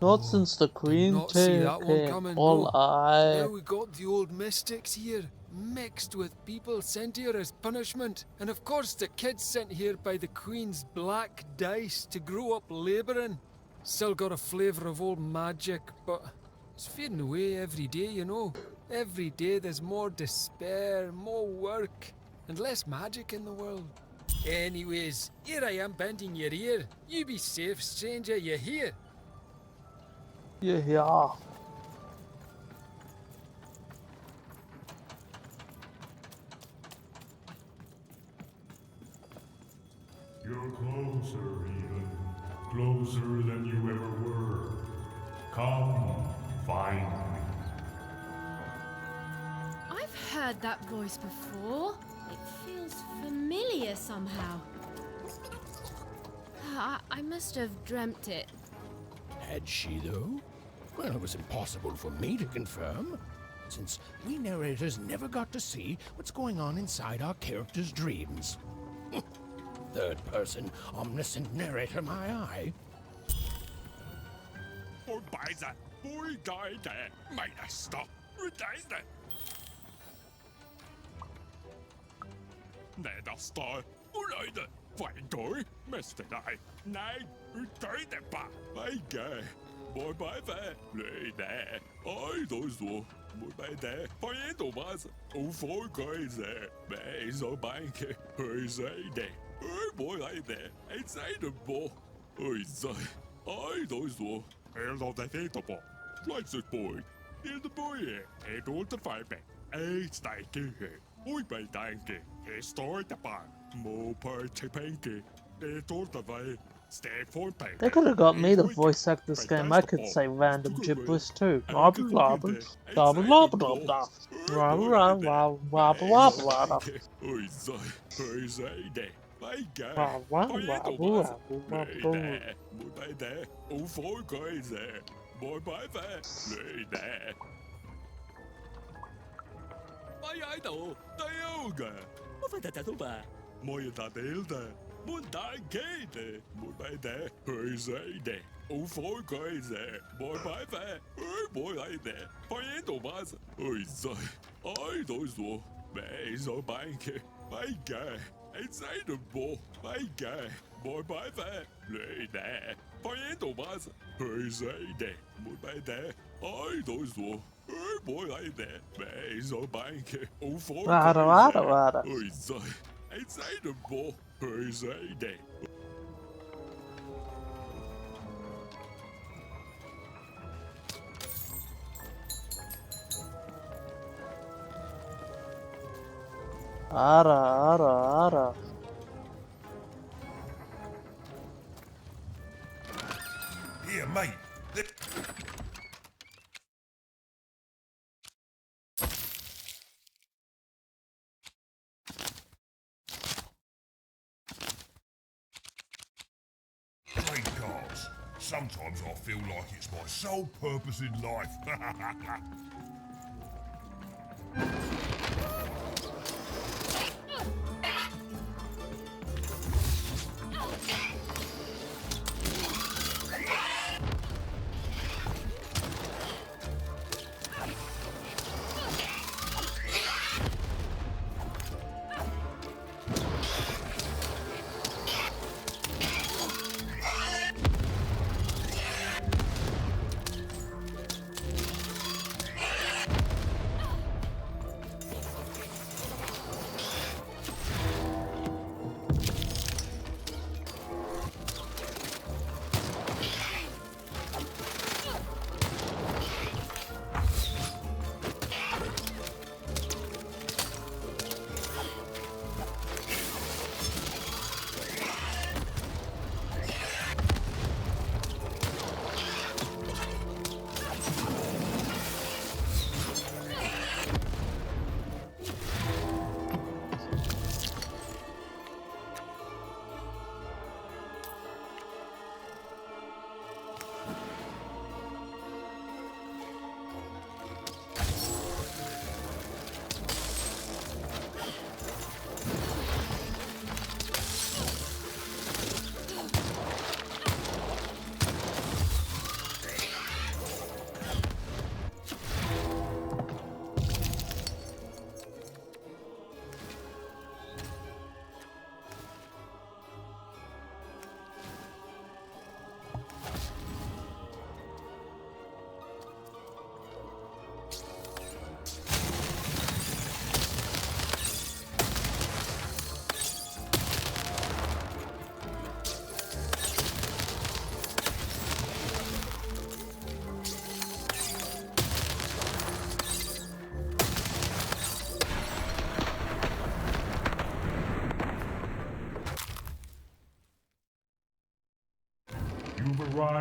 Not since the Queen Did not see that one came. coming, All no. I. Now we got the old mystics here, mixed with people sent here as punishment. And of course the kids sent here by the Queen's black dice to grow up labouring. Still got a flavour of old magic, but it's fading away every day, you know. Every day there's more despair, more work, and less magic in the world. Anyways, here I am bending your ear. You be safe, stranger, you hear? Yeah. You're closer, even. Closer than you ever were. Come, find me. I've heard that voice before. It feels familiar somehow. I must have dreamt it. Had she, though? Well, it was impossible for me to confirm, since we narrators never got to see what's going on inside our characters' dreams. Third-person, omniscient narrator, my eye. Og bejder, boy guide, meister, udeide. Nederste, udeide, fejndøj, mester dig. Nej, udeide bare, ikke. Boy bejder, løde, oj, dozo. Boy bejder, fejndo mas, ufolkøjse, med så banke, højseide. Boy eide, et seide bo, øjse. Oj, dozo. Eller det heter på. Slices boy. In the boy. Het hoort de vijfde. Eet stijke. Oei bij danke. Het stoort de baan. Moper te penke. Het hoort de wij. Stay for penke. They could have got me to voice act this game. I could say random gibberish too. Blah blah blah blah blah blah blah blah. Blah blah blah blah blah blah blah. Oei zo. Oei zo idee. Wow, wow, wow, wow, wow. Moet bij de overkeuze. Mooi bij de leude. Maar jij dan, de jongen. Of het dat ook maar. Mooie dat hilde. Moet daar kijken. Moet bij de huizen. Overkeuze. Mooi bij de. Mooi bij de. Van je Thomas. Oei zo. Oei zo. Bij zo'n bankje. Bij gij. Het zijn de bo, mijn guy, mooi bij de, nee, nee, van je Thomas, hij zei de, moet bij de, hij doet zo, mooi bij de, bij zo'n bankje, over, hij zei, het zijn de bo, hij zei de. Ara. Here, mate. Hey, guys. Sometimes I feel like it's my sole purpose in life.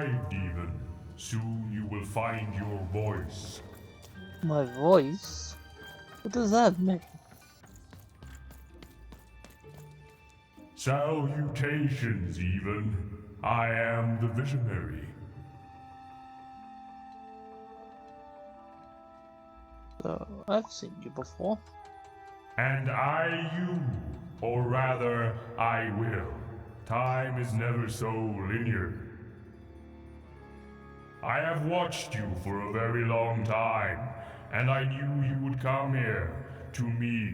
arrived, even. Soon you will find your voice. My voice? What does that mean? Salutations, even. I am the Visionary. I've seen you before. And I you, or rather, I will. Time is never so linear. I have watched you for a very long time, and I knew you would come here, to me.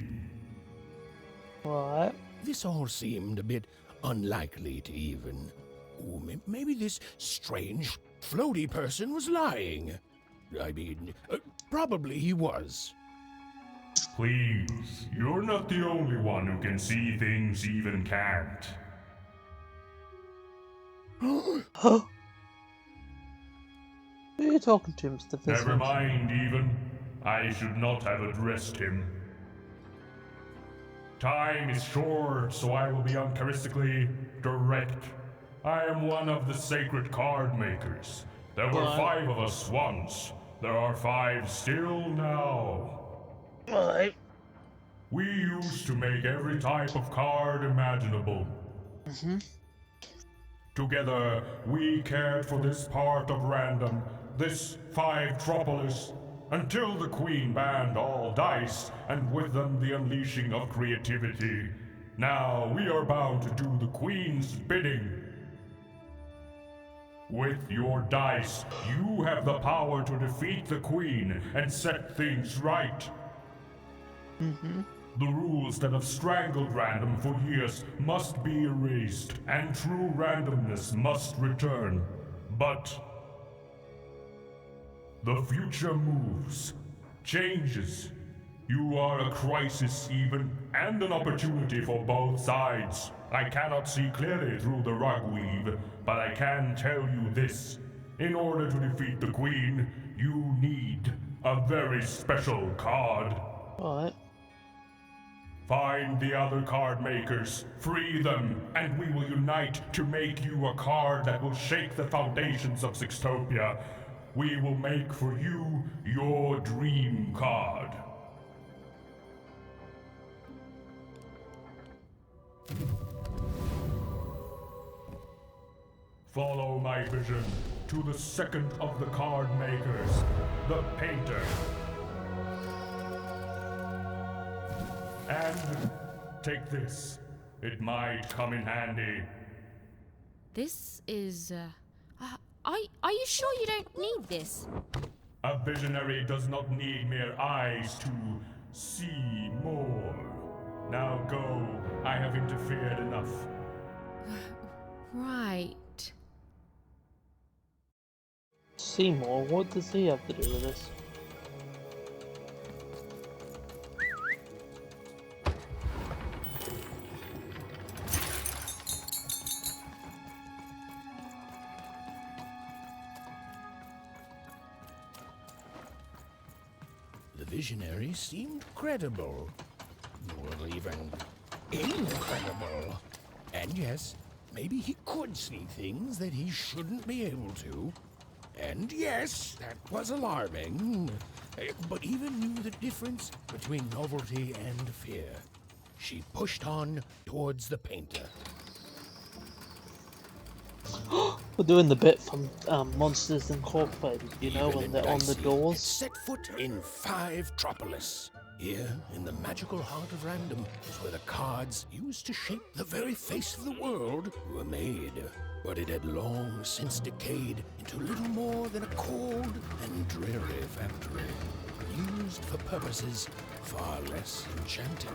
What? This all seemed a bit unlikely to even. Ooh, maybe this strange, floaty person was lying. I mean, probably he was. Please, you're not the only one who can see things even can't. Huh? Who are you talking to, Mr. Fizzle? Never mind, even. I should not have addressed him. Time is short, so I will be uncharacteristically direct. I am one of the sacred card makers. There were 5 of us once. There are 5 still now. Alright. We used to make every type of card imaginable. Together, we cared for this part of random, this 5-tropolis, until the Queen banned all dice, and with them the unleashing of creativity. Now we are bound to do the Queen's bidding. With your dice, you have the power to defeat the Queen and set things right. The rules that have strangled random for years must be erased, and true randomness must return. But the future moves, changes. You are a crisis even, and an opportunity for both sides. I cannot see clearly through the rug weave, but I can tell you this. In order to defeat the Queen, you need a very special card. Alright. Find the other card makers, free them, and we will unite to make you a card that will shake the foundations of Sixtopia. We will make for you your dream card. Follow my vision to the second of the card makers, the painter. And take this. It might come in handy. This is, are you sure you don't need this? A visionary does not need mere eyes to see more. Now go. I have interfered enough. Right. Seymour, what does he have to do with this? The visionary seemed credible. Well, even incredible. And yes, maybe he could see things that he shouldn't be able to. And yes, that was alarming. But even knew the difference between novelty and fear. She pushed on towards the painter. We're doing the bit from Monsters Incorporated, you know, Even when they're on the Dicey doors. had set foot in 5-tropolis. Here, in the magical heart of random, is where the cards used to shape the very face of the world were made. But it had long since decayed into little more than a cold and dreary factory, used for purposes far less enchanting.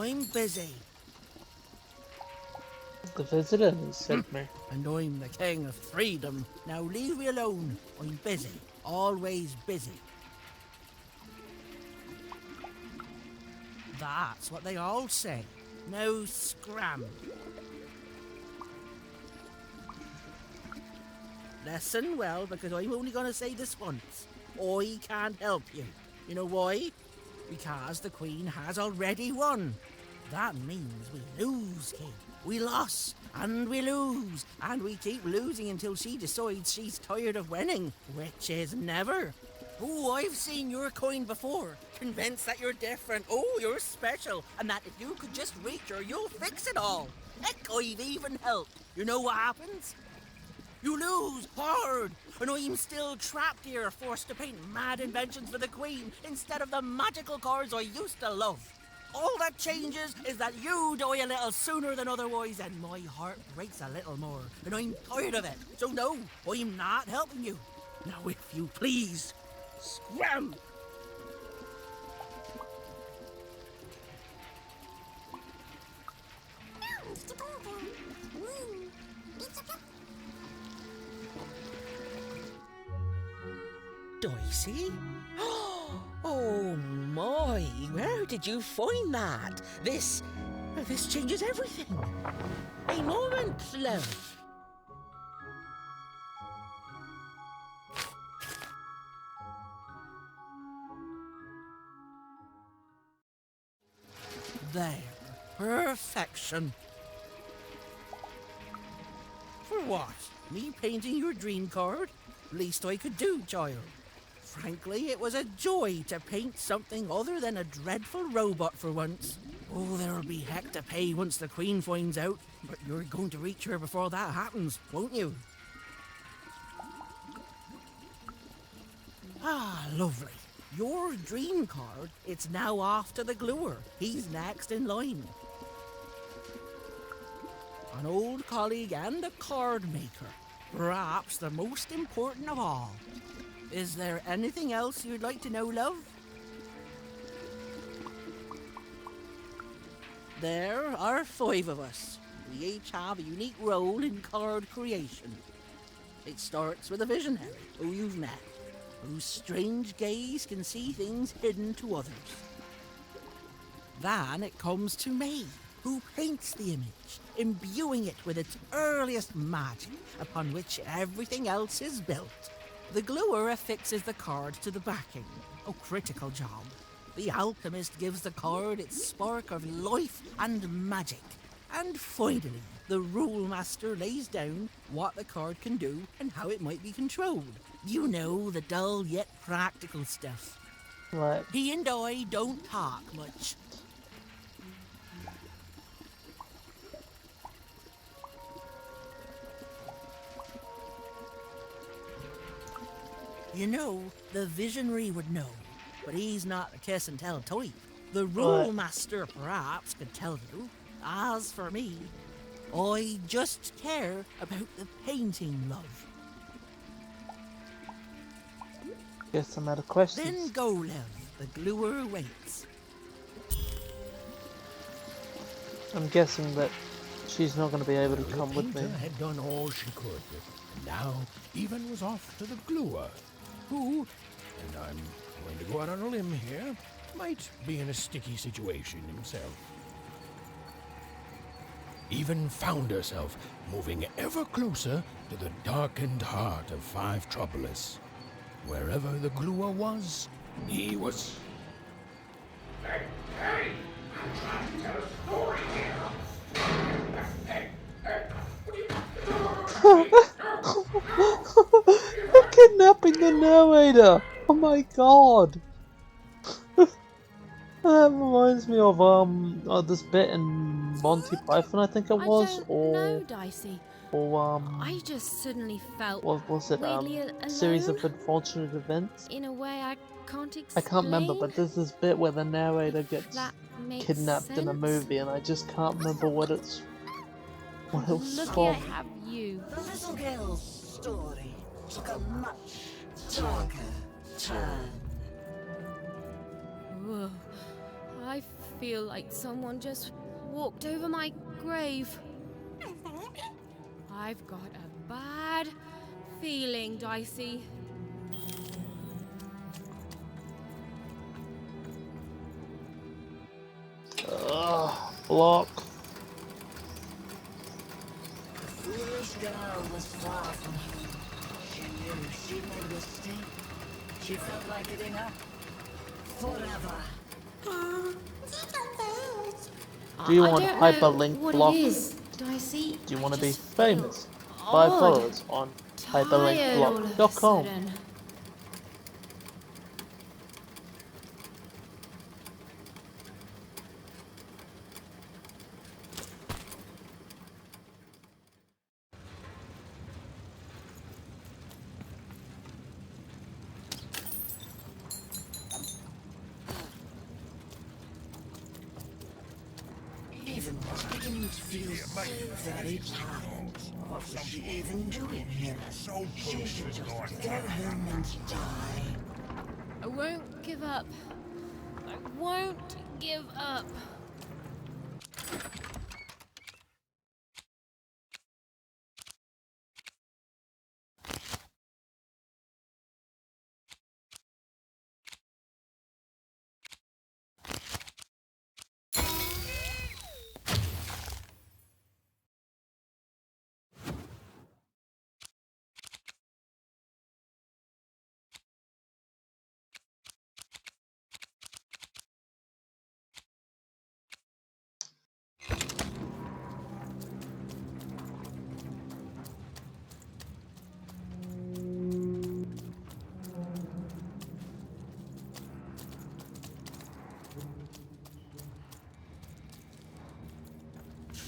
I'm busy. The visitor sent me. And I'm the king of freedom. Now leave me alone. I'm busy. Always busy. That's what they all say. No scram. Listen well, because I'm only going to say this once. I can't help you. You know why? Because the Queen has already won. That means we lose, King. We lost, and we lose, and we keep losing until she decides she's tired of winning, which is never. Oh, I've seen your coin before, convinced that you're different. Oh, you're special, and that if you could just reach her, you'll fix it all. Heck, I've even helped. You know what happens? You lose hard, and I'm still trapped here, forced to paint mad inventions for the Queen instead of the magical cards I used to love. All that changes is that you die a little sooner than otherwise, and my heart breaks a little more, and I'm tired of it. So no, I'm not helping you. Now, if you please, scram! Dicey? Oh my, where did you find that? This changes everything. A moment, love. There. Perfection. For what? Me painting your dream card? Least I could do, child. Frankly, it was a joy to paint something other than a dreadful robot for once. Oh, there'll be heck to pay once the Queen finds out, but you're going to reach her before that happens, won't you? Ah, lovely. Your dream card, it's now off to the gluer. He's next in line. An old colleague and a card maker. Perhaps the most important of all. Is there anything else you'd like to know, love? There are 5 of us. We each have a unique role in card creation. It starts with a visionary, who you've met, whose strange gaze can see things hidden to others. Then it comes to me, who paints the image, imbuing it with its earliest magic, upon which everything else is built. The gluer affixes the card to the backing. A critical job. The alchemist gives the card its spark of life and magic. And finally, the rule master lays down what the card can do and how it might be controlled. You know, the dull yet practical stuff. Right. He and I don't talk much. You know, the visionary would know, but he's not the kiss and tell type. The rule master perhaps could tell you. As for me, I just care about the painting, love. Guess I'm out of questions. Then go, love. The gluer waits. I'm guessing that she's not going to be able to come with me. The painter had done all she could, and now Even was off to the gluer, who, and I'm going to go out on a limb here, might be in a sticky situation himself. Even found herself moving ever closer to the darkened heart of Five Troublous. Wherever the gluer was, he was. Hey, I'm trying to tell a story here. They're kidnapping the narrator! Oh my god! That reminds me of this bit in Monty Python, I think it was, No, Dicey. or I just suddenly felt what was it? weirdly Series alone of unfortunate events. in a way I can't I explain. can't remember, but there's this bit where the narrator gets That makes kidnapped in a sense. movie, and I just can't remember what it was Lucky I called. have you. The little girl's story took a much darker turn. Whoa. I feel like someone just walked over my grave. I've got a bad feeling, Dicey. Block. The foolish girl was far from home. She knew she'd made a mistake. She felt like giving up. Forever. Do you want hyperlink what block? It is, Dicey. Do you want to be famous? $5 on hyperlinkblock.com. Even was beginning to feel so very tired. What was she even doing here? She should just go home and die. I won't give up. I won't give up.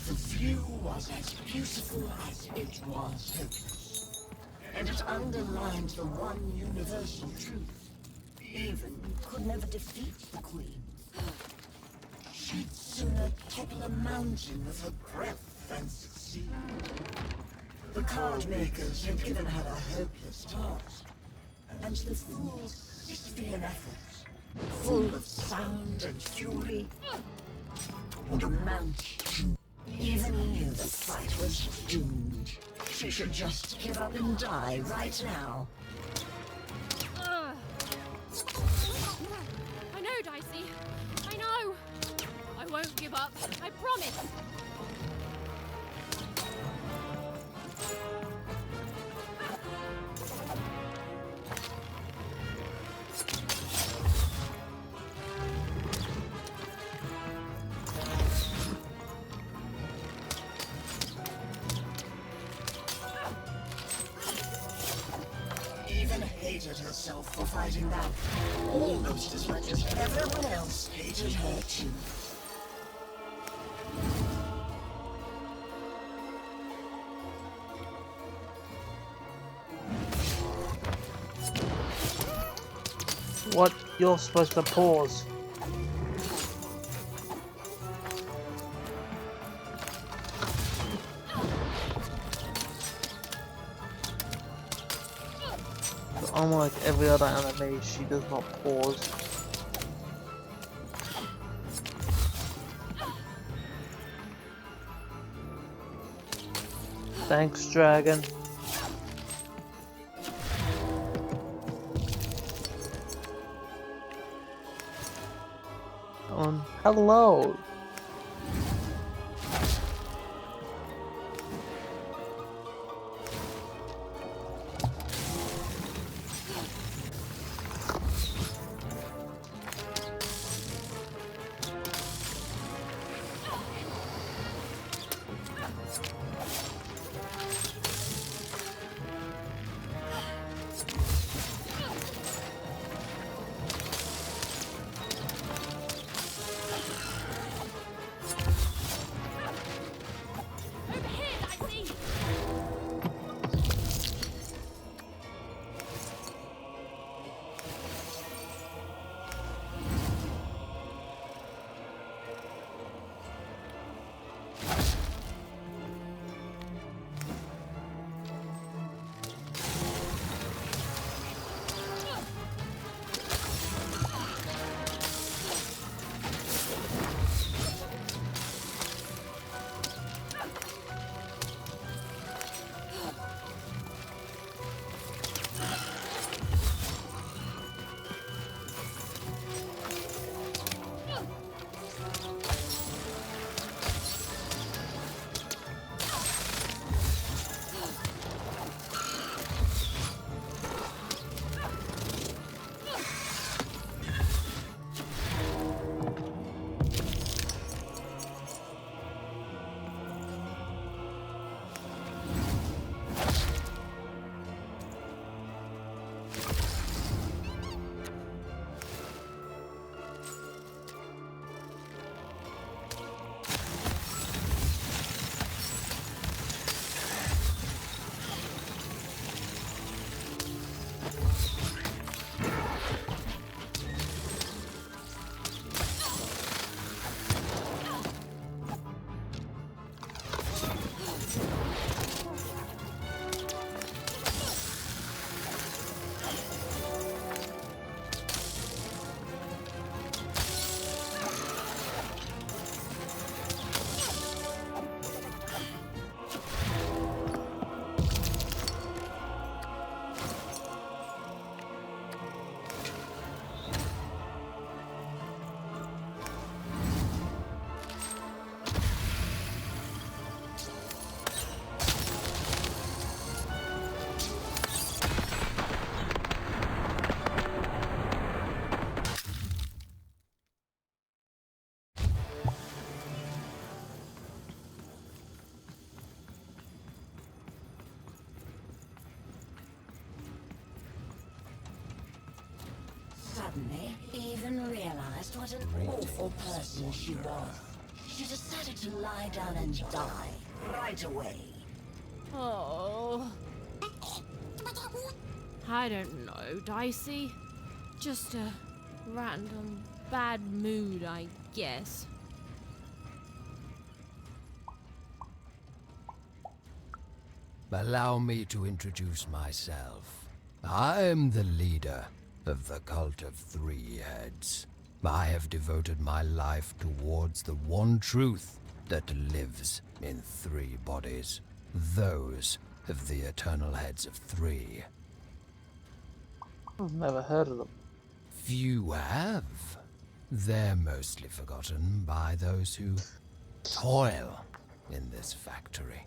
The view was as beautiful as it was hopeless. And it underlined the one universal truth. Even could never defeat the Queen. She'd sooner topple a mountain with her breath than succeed. The card makers had given her a hopeless task. And the fools Isthmian efforts, full of sound and fury, would amount to. Even knew the fight was doomed. She should just give up and die right now. I know, Dicey. I know. I won't give up. I promise. Even hated herself for fighting back, almost as much as everyone else hated her too. What? You're supposed to pause. Unlike every other anime, she does not pause. Thanks, Dragon. Hello. Suddenly, Even realized what an awful person she was. She decided to lie down and die right away. Oh. I don't know, Dicey. Just a random bad mood, I guess. Allow me to introduce myself. I'm the leader of the Cult of Three Heads. I have devoted my life towards the one truth that lives in three bodies. Those of the eternal heads of three. I've never heard of them. Few have. They're mostly forgotten by those who toil in this factory.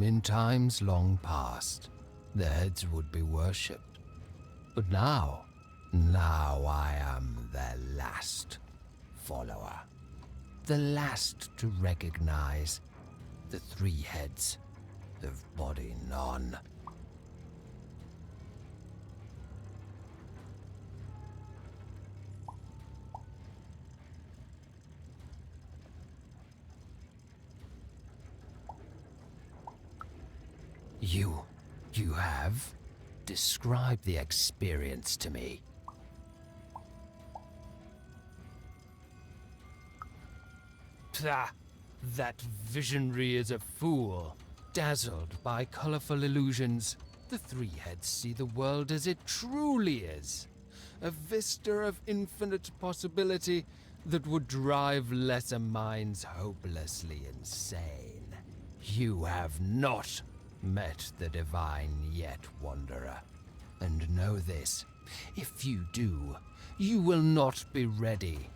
In times long past, the heads would be worshipped. But now I am their last follower. The last to recognize the three heads of body none. You have? Describe the experience to me. Pah! That visionary is a fool. Dazzled by colorful illusions, the three heads see the world as it truly is. A vista of infinite possibility that would drive lesser minds hopelessly insane. You have not met the divine yet, Wanderer. And know this, if you do, you will not be ready.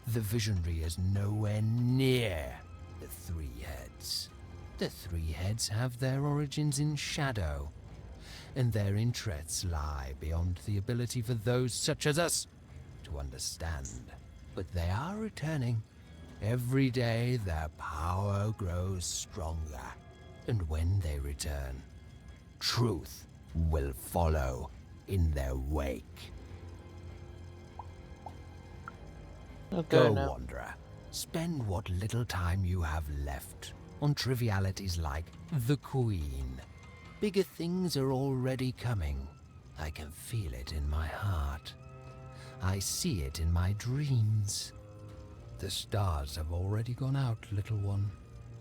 The visionary is nowhere near the three heads. The three heads have their origins in shadow, and their interests lie beyond the ability for those such as us to understand. But they are returning. Every day their power grows stronger. And when they return, truth will follow in their wake. Go, Wanderer. Spend what little time you have left on trivialities like the Queen. Bigger things are already coming. I can feel it in my heart. I see it in my dreams. The stars have already gone out, little one.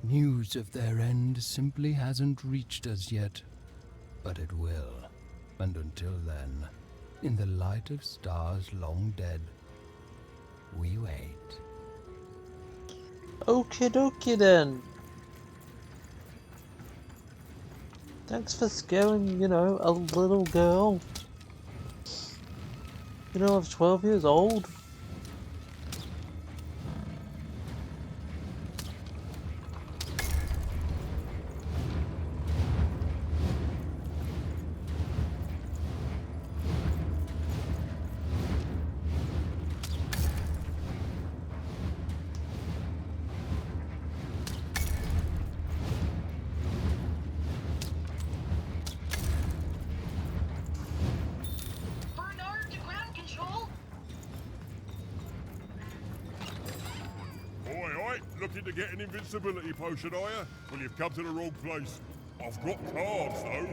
News of their end simply hasn't reached us yet. But it will. And until then, in the light of stars long dead, we wait. Okie dokie then. Thanks for scaring, a little girl. I was 12 years old. Looking to get an invincibility potion, are you? Well, you've come to the wrong place. I've got cards, though.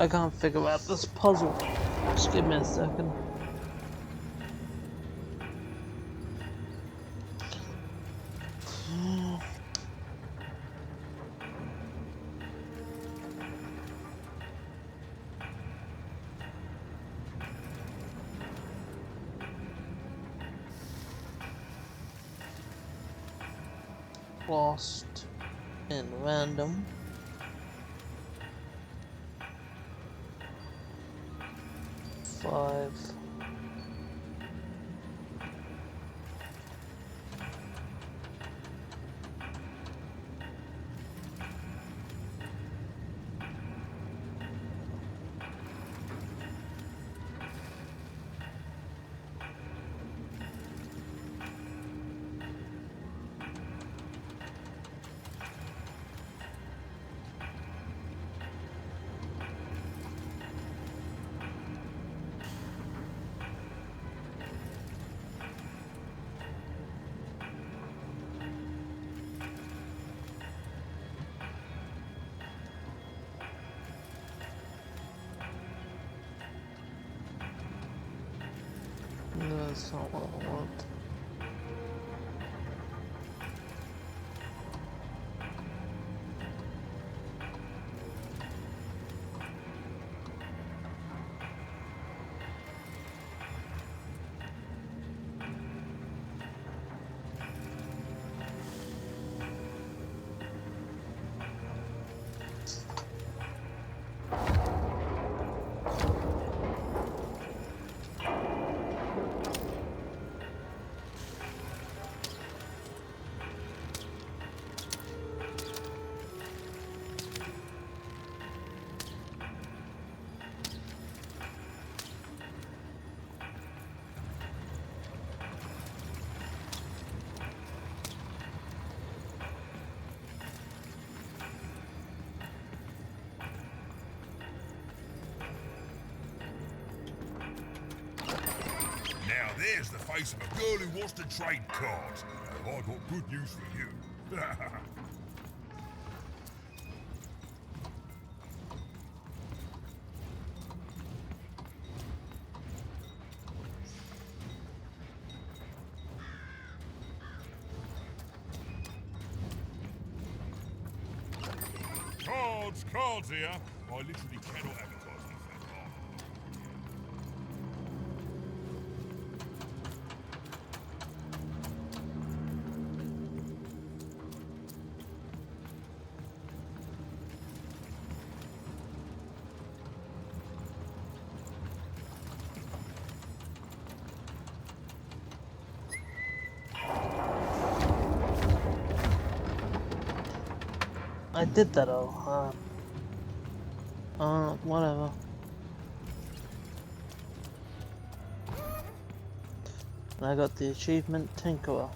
I can't figure out this puzzle. Just give me a second. Lost in random. Five. No, that's not what I want. Now there's the face of a girl who wants to trade cards. And I got good news for you. Cards here. I literally cannot advertise anything. I did that all. Whatever. And I got the achievement Tinkerer.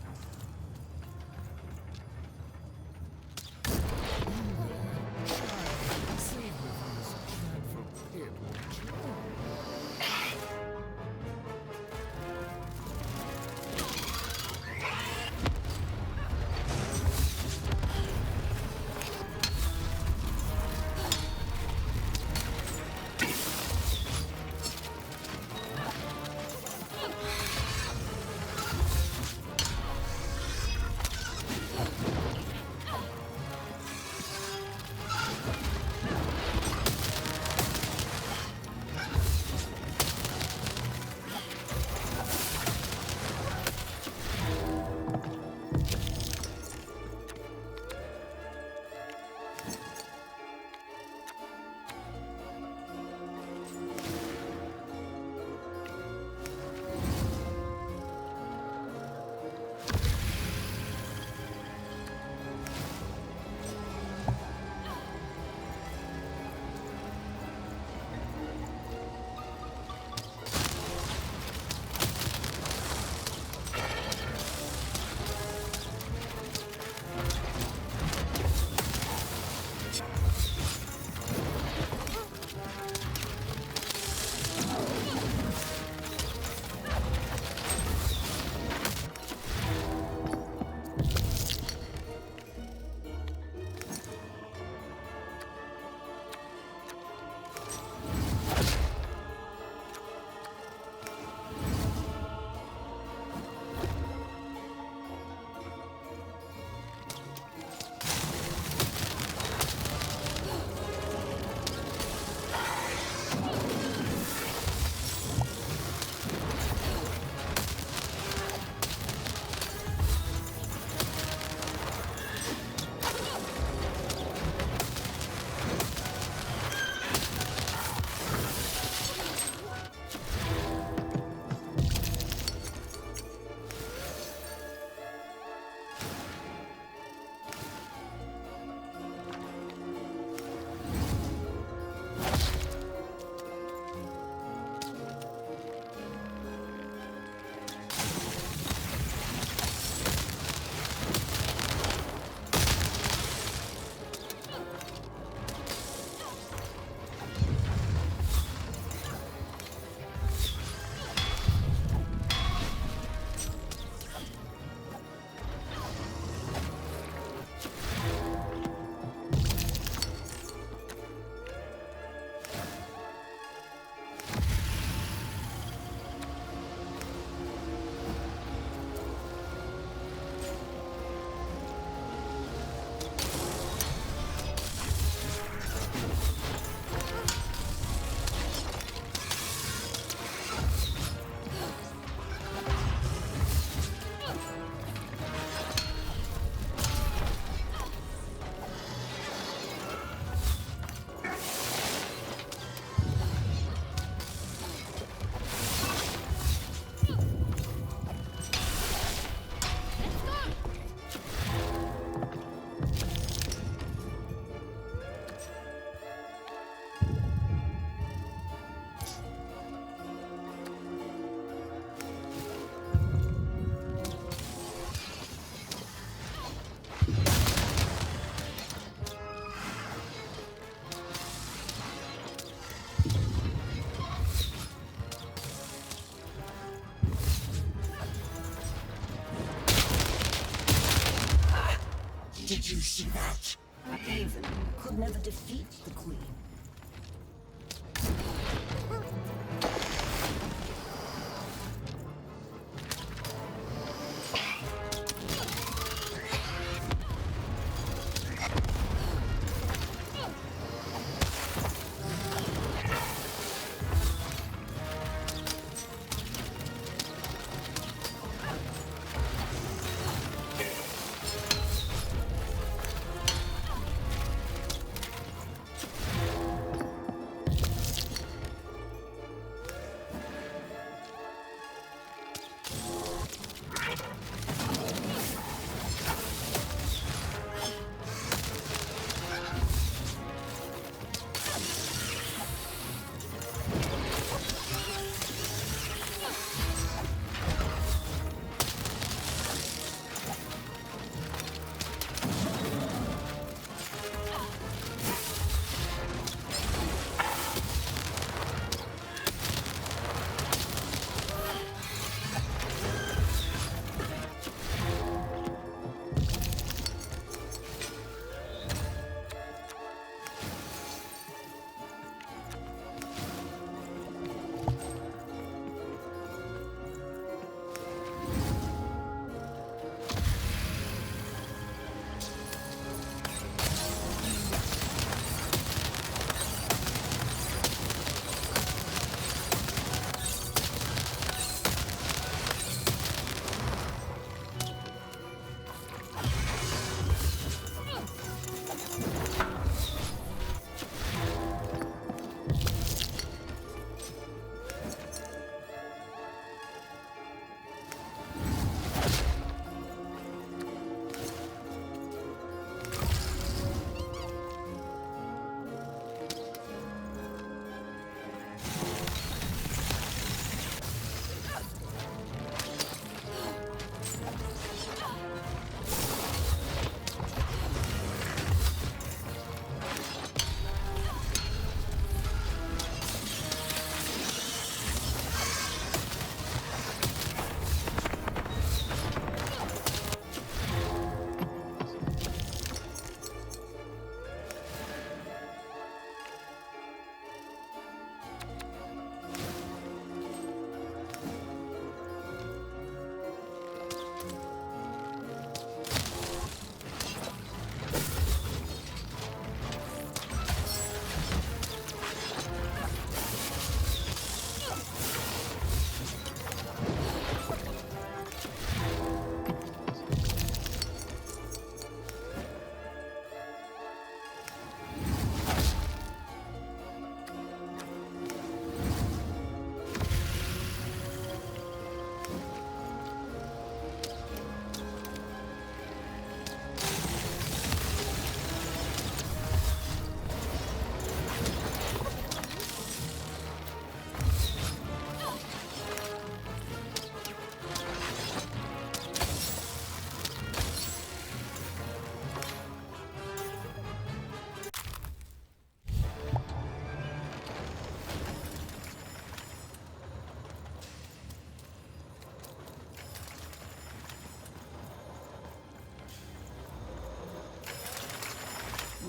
Did you see that? Haven could never defeat the Queen.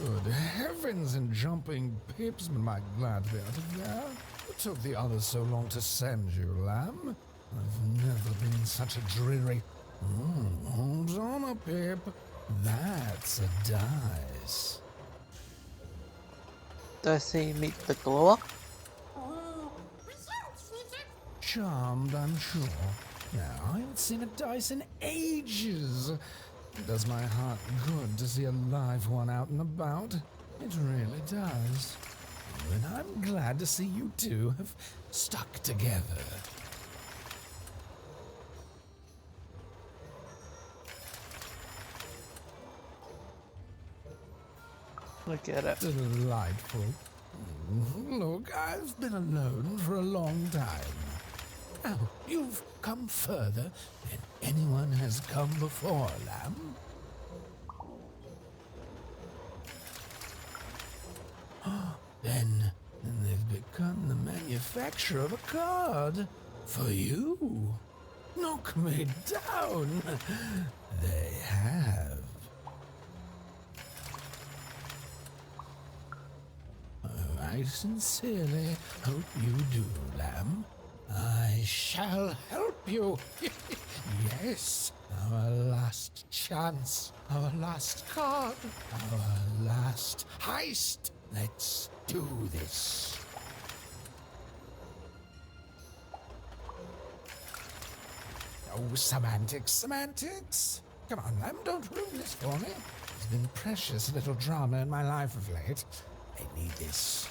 Good heavens and jumping pips, am I glad to be out of there. What took the others so long to send you, lamb? I've never been in such a dreary... hold on a pip. That's a dice. Do I see meet the glow up? Charmed, I'm sure. Now, I haven't seen a dice in ages. It does my heart good to see a live one out and about. It really does. And I'm glad to see you two have stuck together. Look at it. Delightful. Look, I've been alone for a long time. Now, you've come further than anyone has come before, lamb. Then they've begun the manufacture of a card for you. Knock me down. They have. I sincerely hope you do, Lamb. I shall help you. Yes, our last chance, our last card, our last heist. Let's do this. Oh, semantics. Come on, Lamb, don't ruin this for me. There's been precious little drama in my life of late. I need this.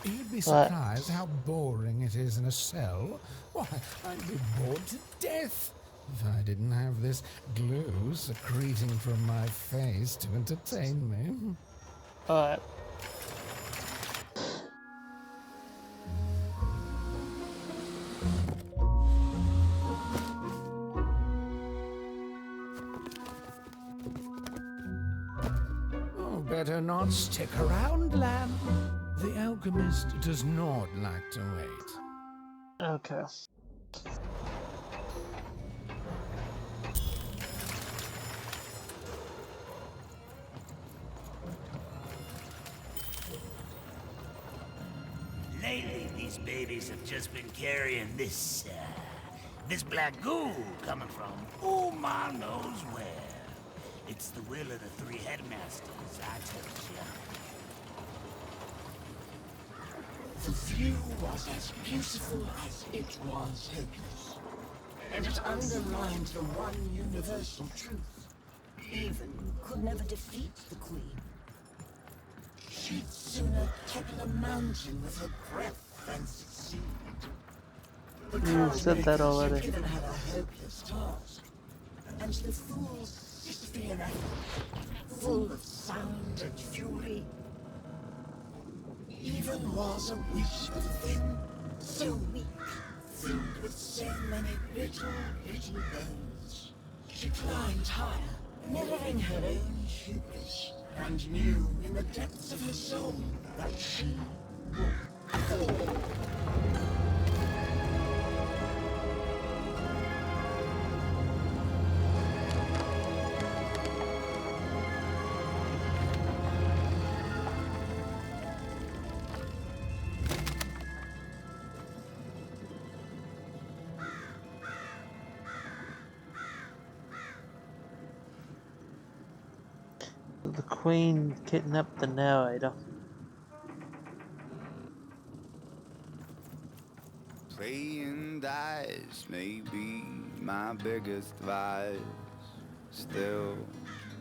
You'd be surprised how boring it is in a cell. Why, I'd be bored to death if I didn't have this glue secreting from my face to entertain me. Alright. Oh, better not stick around, Lamb. The alchemist does not like to wait. Okay. Lately, these babies have just been carrying this black goo coming from who ma knows where. It's the will of the three headmasters, I told you. The view was as beautiful as it was hopeless, and it underlined the one universal truth. Even could never defeat the Queen. She'd sooner topple a mountain with her breath than succeed. You said that already. Given her a hopeless task, and the fool's Sisyphean effort, full of sound and fury, even was a wish within, so weak, filled with so many little bones. She climbed higher, mirroring her own hubris, and knew in the depths of her soul that she would fall. The Queen kidnapped the narrator. Playing dice may be my biggest vice. Still,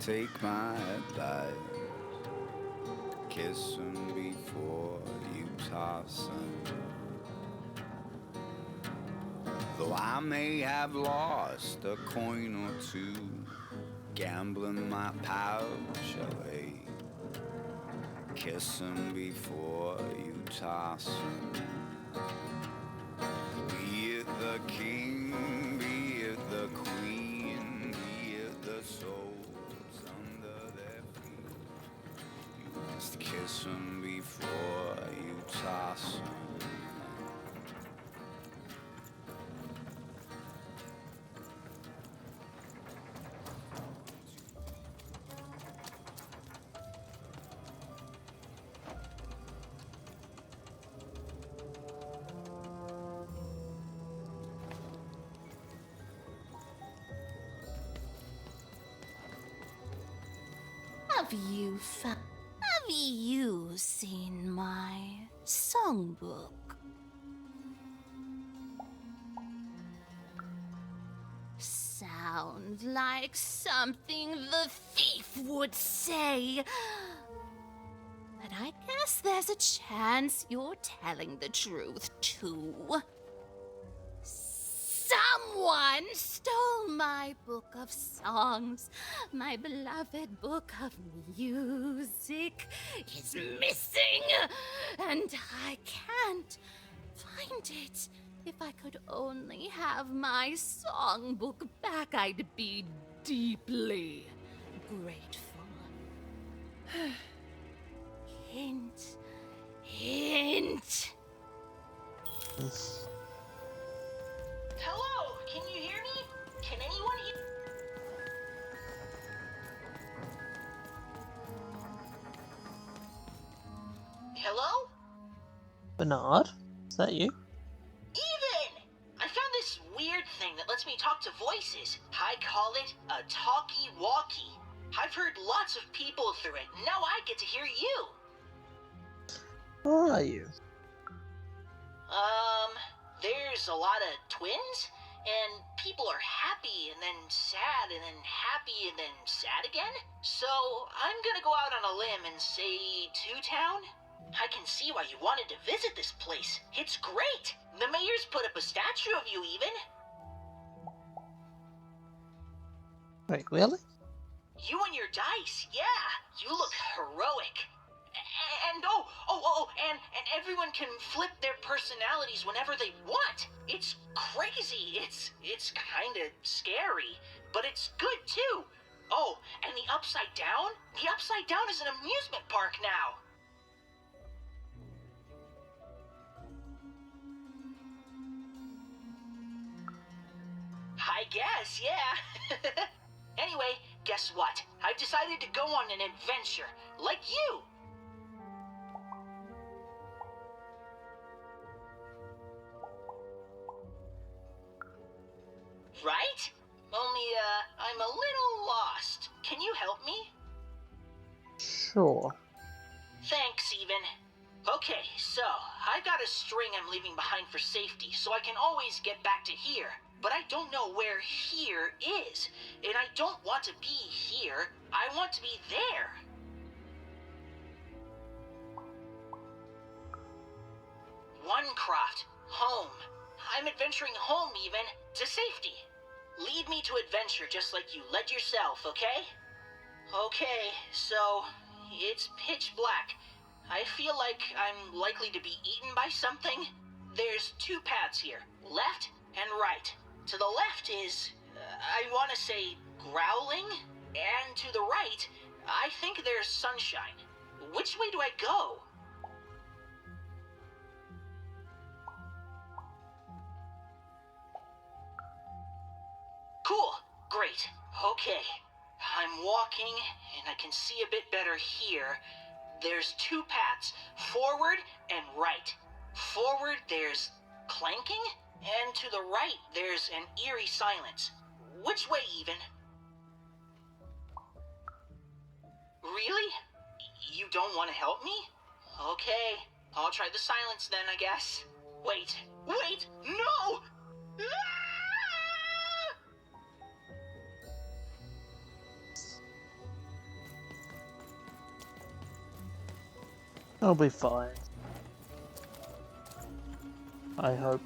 take my advice. Kiss 'em before you toss 'em. Though I may have lost a coin or two, gambling my pouch away. Kiss 'em before you toss 'em. Be it the king, be it the queen, be it the souls under their feet. You must kiss 'em before you toss 'em. Have you seen my songbook? Sounds like something the thief would say. But I guess there's a chance you're telling the truth, too. Someone stole my book of songs. My beloved book of music is missing, and I can't find it. If I could only have my songbook back, I'd be deeply grateful. Hint. Hint. Hello, can you hear me? Can anyone hear? Hello? Bernard? Is that you? Even! I found this weird thing that lets me talk to voices. I call it a talkie-walkie. I've heard lots of people through it. Now I get to hear you. Who are you? There's a lot of twins, and people are happy and then sad and then happy and then sad again. So I'm gonna go out on a limb and say Two Town. I can see why you wanted to visit this place. It's great. The mayor's put up a statue of you even. Wait, really? You and your dice, yeah. You look heroic. And everyone can flip their personalities whenever they want. It's crazy. It's kind of scary, but it's good too. Oh, and the Upside Down? The Upside Down is an amusement park now. I guess, yeah. Anyway, guess what? I've decided to go on an adventure, like you. Right? Only, I'm a little lost. Can you help me? Sure. Thanks, Even. Okay, so, I've got a string I'm leaving behind for safety, so I can always get back to here. But I don't know where here is, and I don't want to be here. I want to be there. Onecroft, home. I'm adventuring home, Even, to safety. Lead me to adventure just like you led yourself, okay? Okay, so it's pitch black. I feel like I'm likely to be eaten by something. There's two paths here, left and right. To the left is, I want to say, growling, and to the right, I think there's sunshine. Which way do I go? Cool. Great. Okay. I'm walking, and I can see a bit better here. There's two paths, forward and right. Forward, there's clanking, and to the right, there's an eerie silence. Which way, Even? Really? You don't want to help me? Okay. I'll try the silence then, I guess. Wait. Wait! No! Ah! I'll be fine. I hope.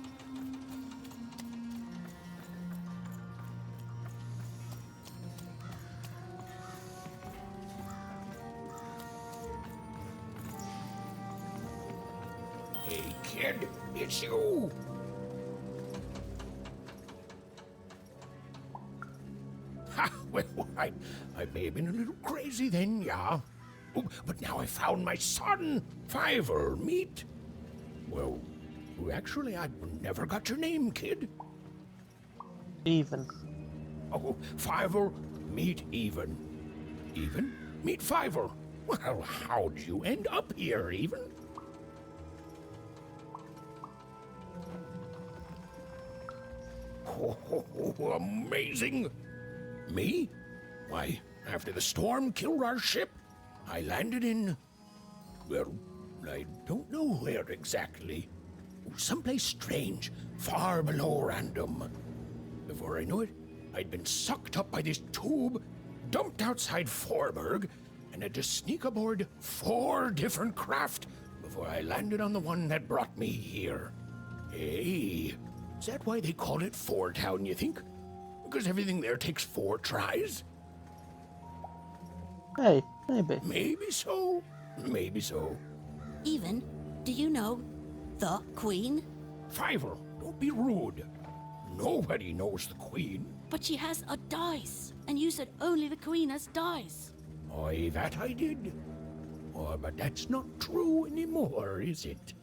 Hey, kid, it's you! Ha! Well, I may have been a little crazy then, yeah. Oh, but now I found my son, Fiver, meet. Well, actually, I never got your name, kid. Even. Oh, Fiver, meet Even. Even, meet Fiver. Well, how'd you end up here, Even? Oh, amazing! Me? Why, after the storm killed our ship, I landed in... well, I don't know where exactly. Someplace strange, far below Random. Before I knew it, I'd been sucked up by this tube, dumped outside Forberg, and had to sneak aboard 4 different craft before I landed on the one that brought me here. Hey, is that why they call it Four Town, you think? Because everything there takes 4 tries? Hey, maybe. Maybe so. Maybe so. Even, do you know the Queen? Fiver, don't be rude. Nobody knows the Queen. But she has a dice, and you said only the Queen has dice. Aye, that I did. Oh, but that's not true anymore, is it?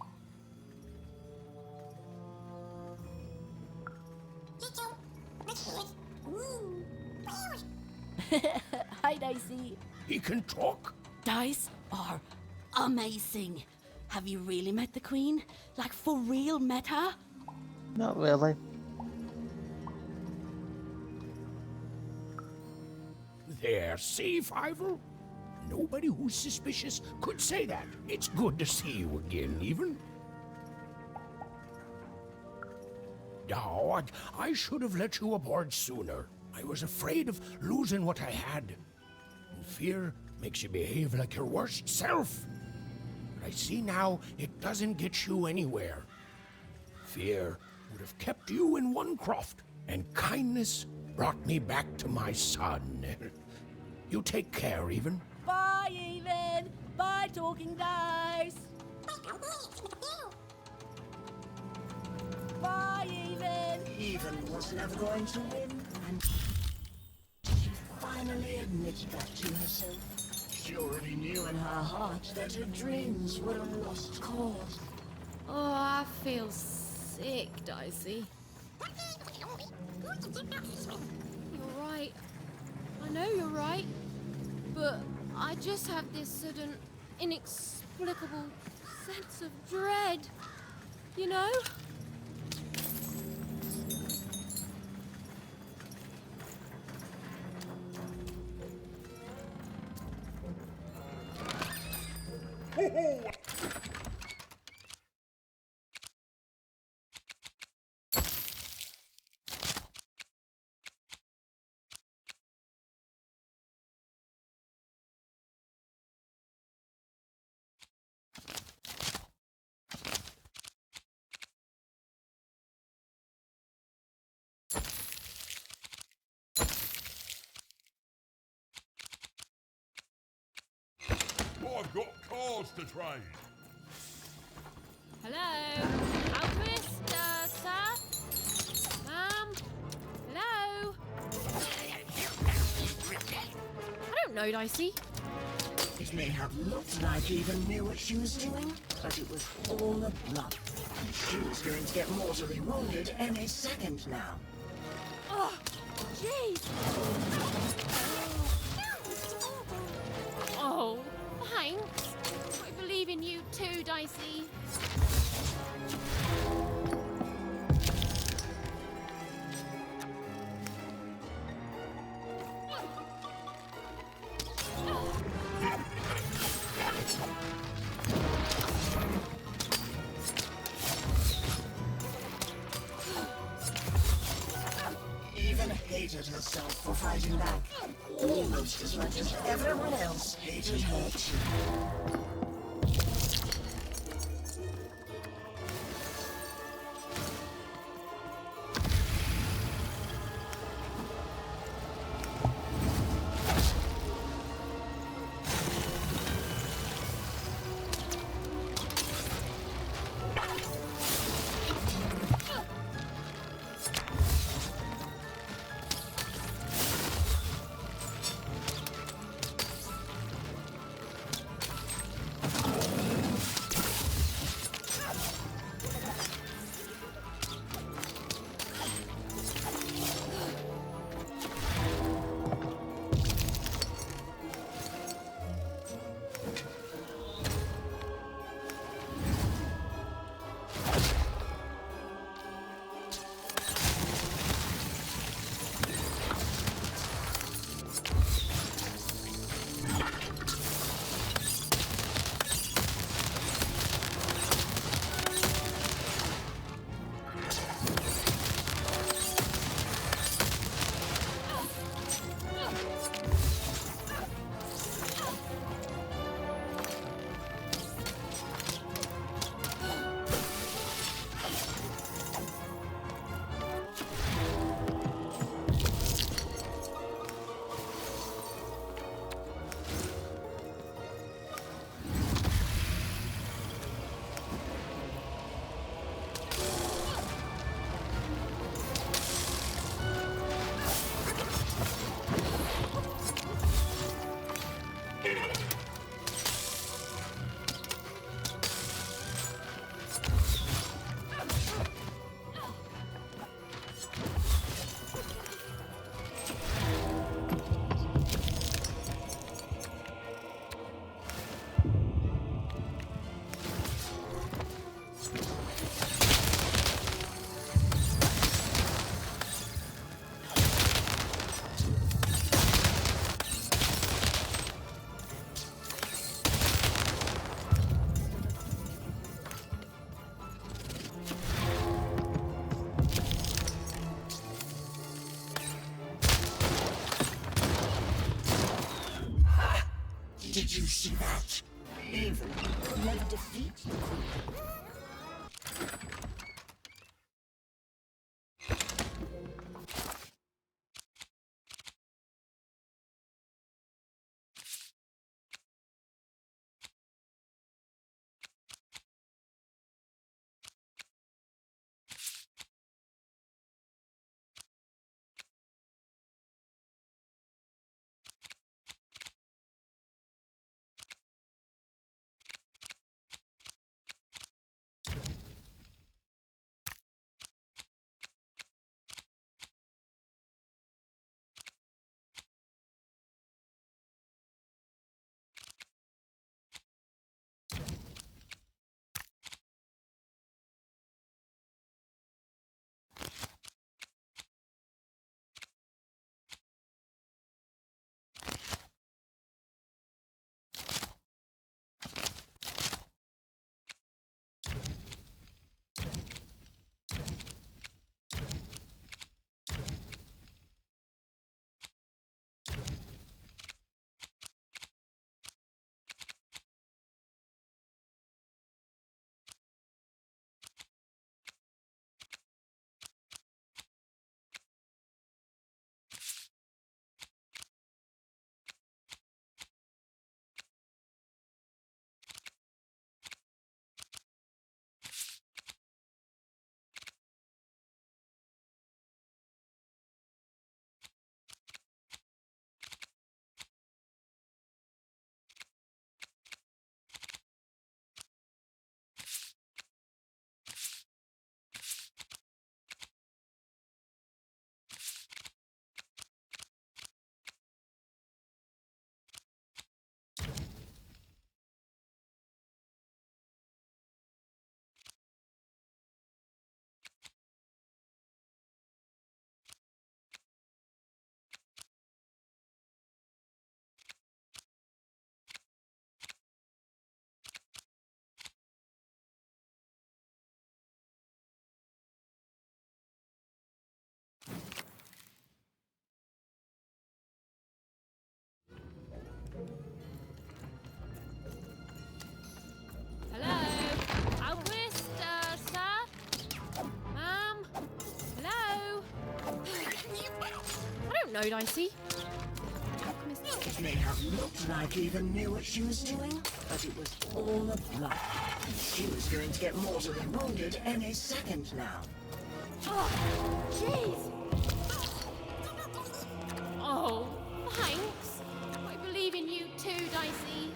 Hi, Dicey. He can talk. Dice are amazing. Have you really met the Queen? Like, for real met her? Not really. There, see, Fiver? Nobody who's suspicious could say that. It's good to see you again, even. Oh, I should have let you aboard sooner. I was afraid of losing what I had. And fear makes you behave like your worst self. But I see now it doesn't get you anywhere. Fear would have kept you in one croft, and kindness brought me back to my son. You take care, Even. Bye, Even! Bye, Talking Dice! Bye, Even! Even was never going to win, and she finally admitted that to herself. She already knew in her heart that her dreams were a lost cause. Oh, I feel sick, Dicey. You're right. I know you're right. But I just have this sudden, inexplicable sense of dread. You know? I've got cars to trade. Hello? Alquist, sir? Ma'am? Hello? I don't know, Dicey. It may have looked like Even knew what she was doing, but it was all a bluff. She was going to get mortally wounded any second now. Oh, jeez! Oh, thanks. I believe in you too, Dicey. Even hated herself for fighting back, almost as much as everyone else hated her too. Did you see that? Even could never defeat the Queen. No, Dicey. It may have looked like Eva knew what she was doing, but it was all a bluff. She was going to get mortally wounded any second now. Oh, jeez. Oh, thanks. I believe in you too, Dicey.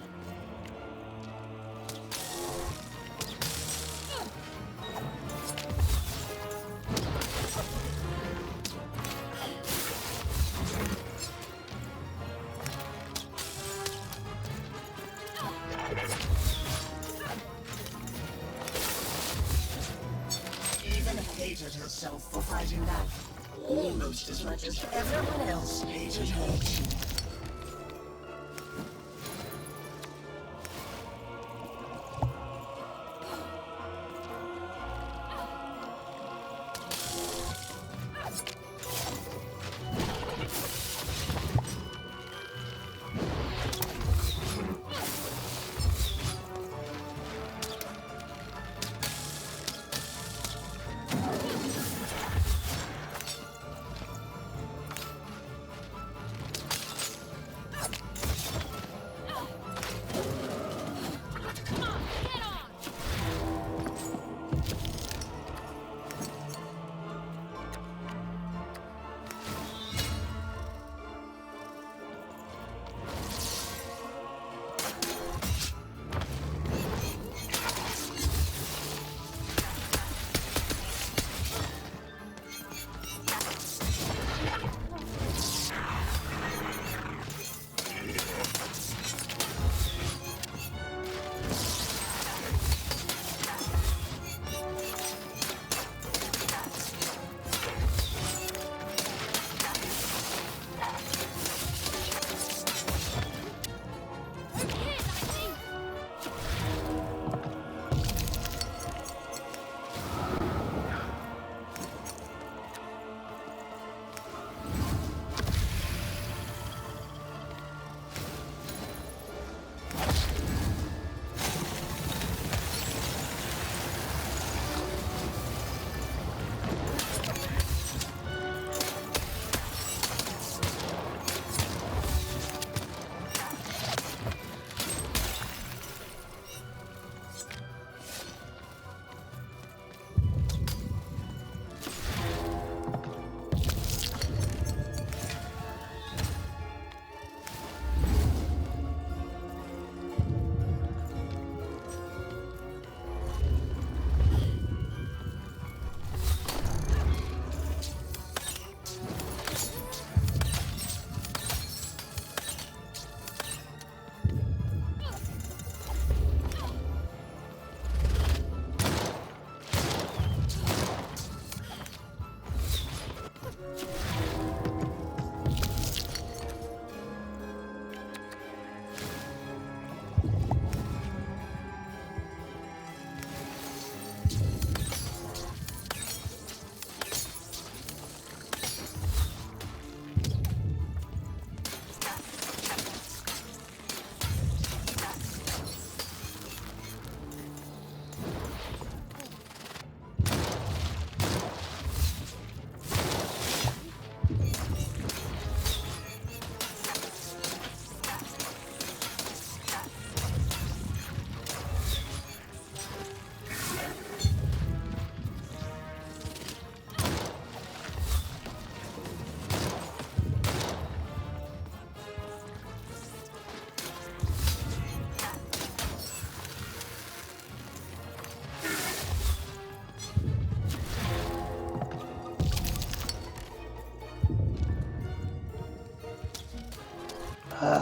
Hated herself for fighting that, almost as much as everyone else hated her too.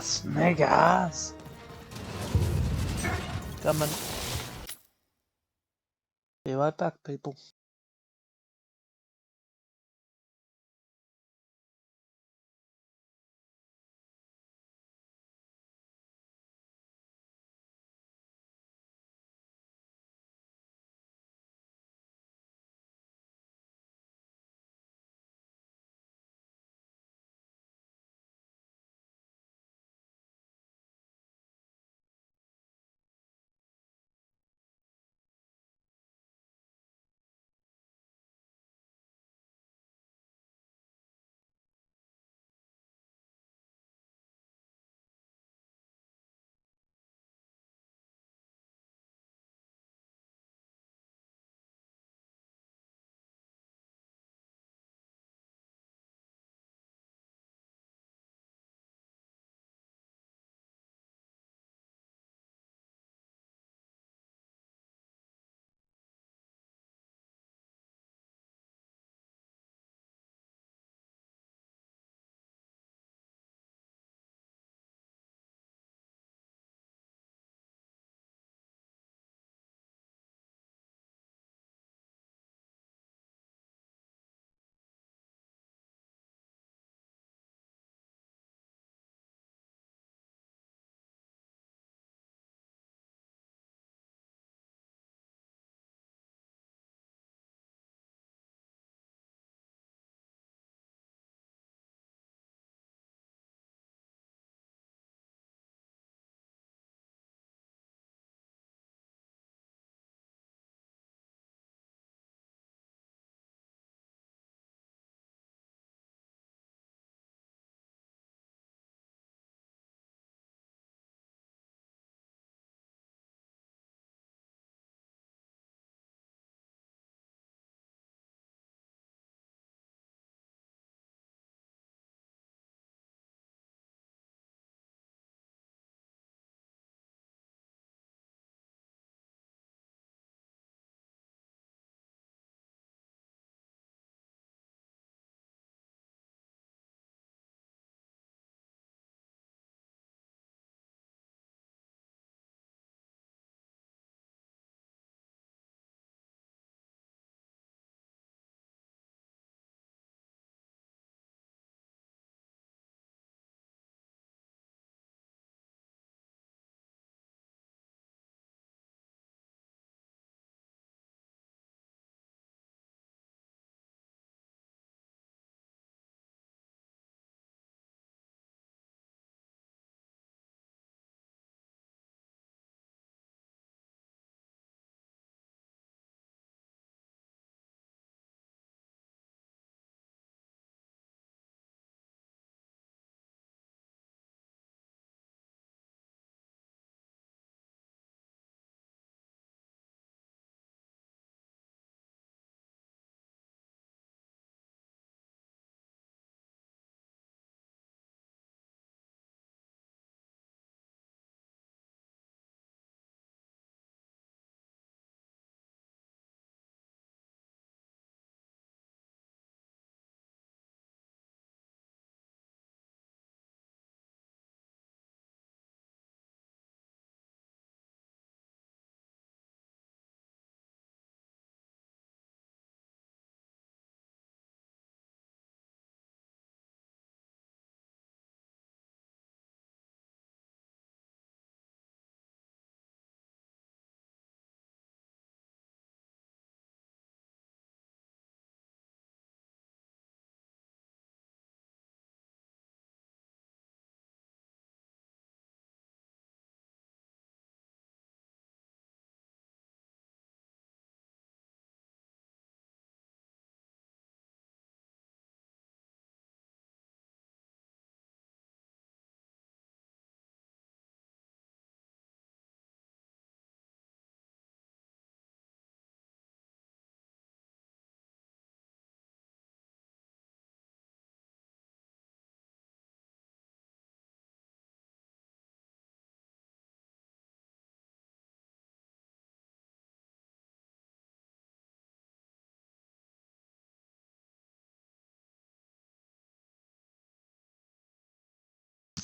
Snake ass. Coming. Be right back, people.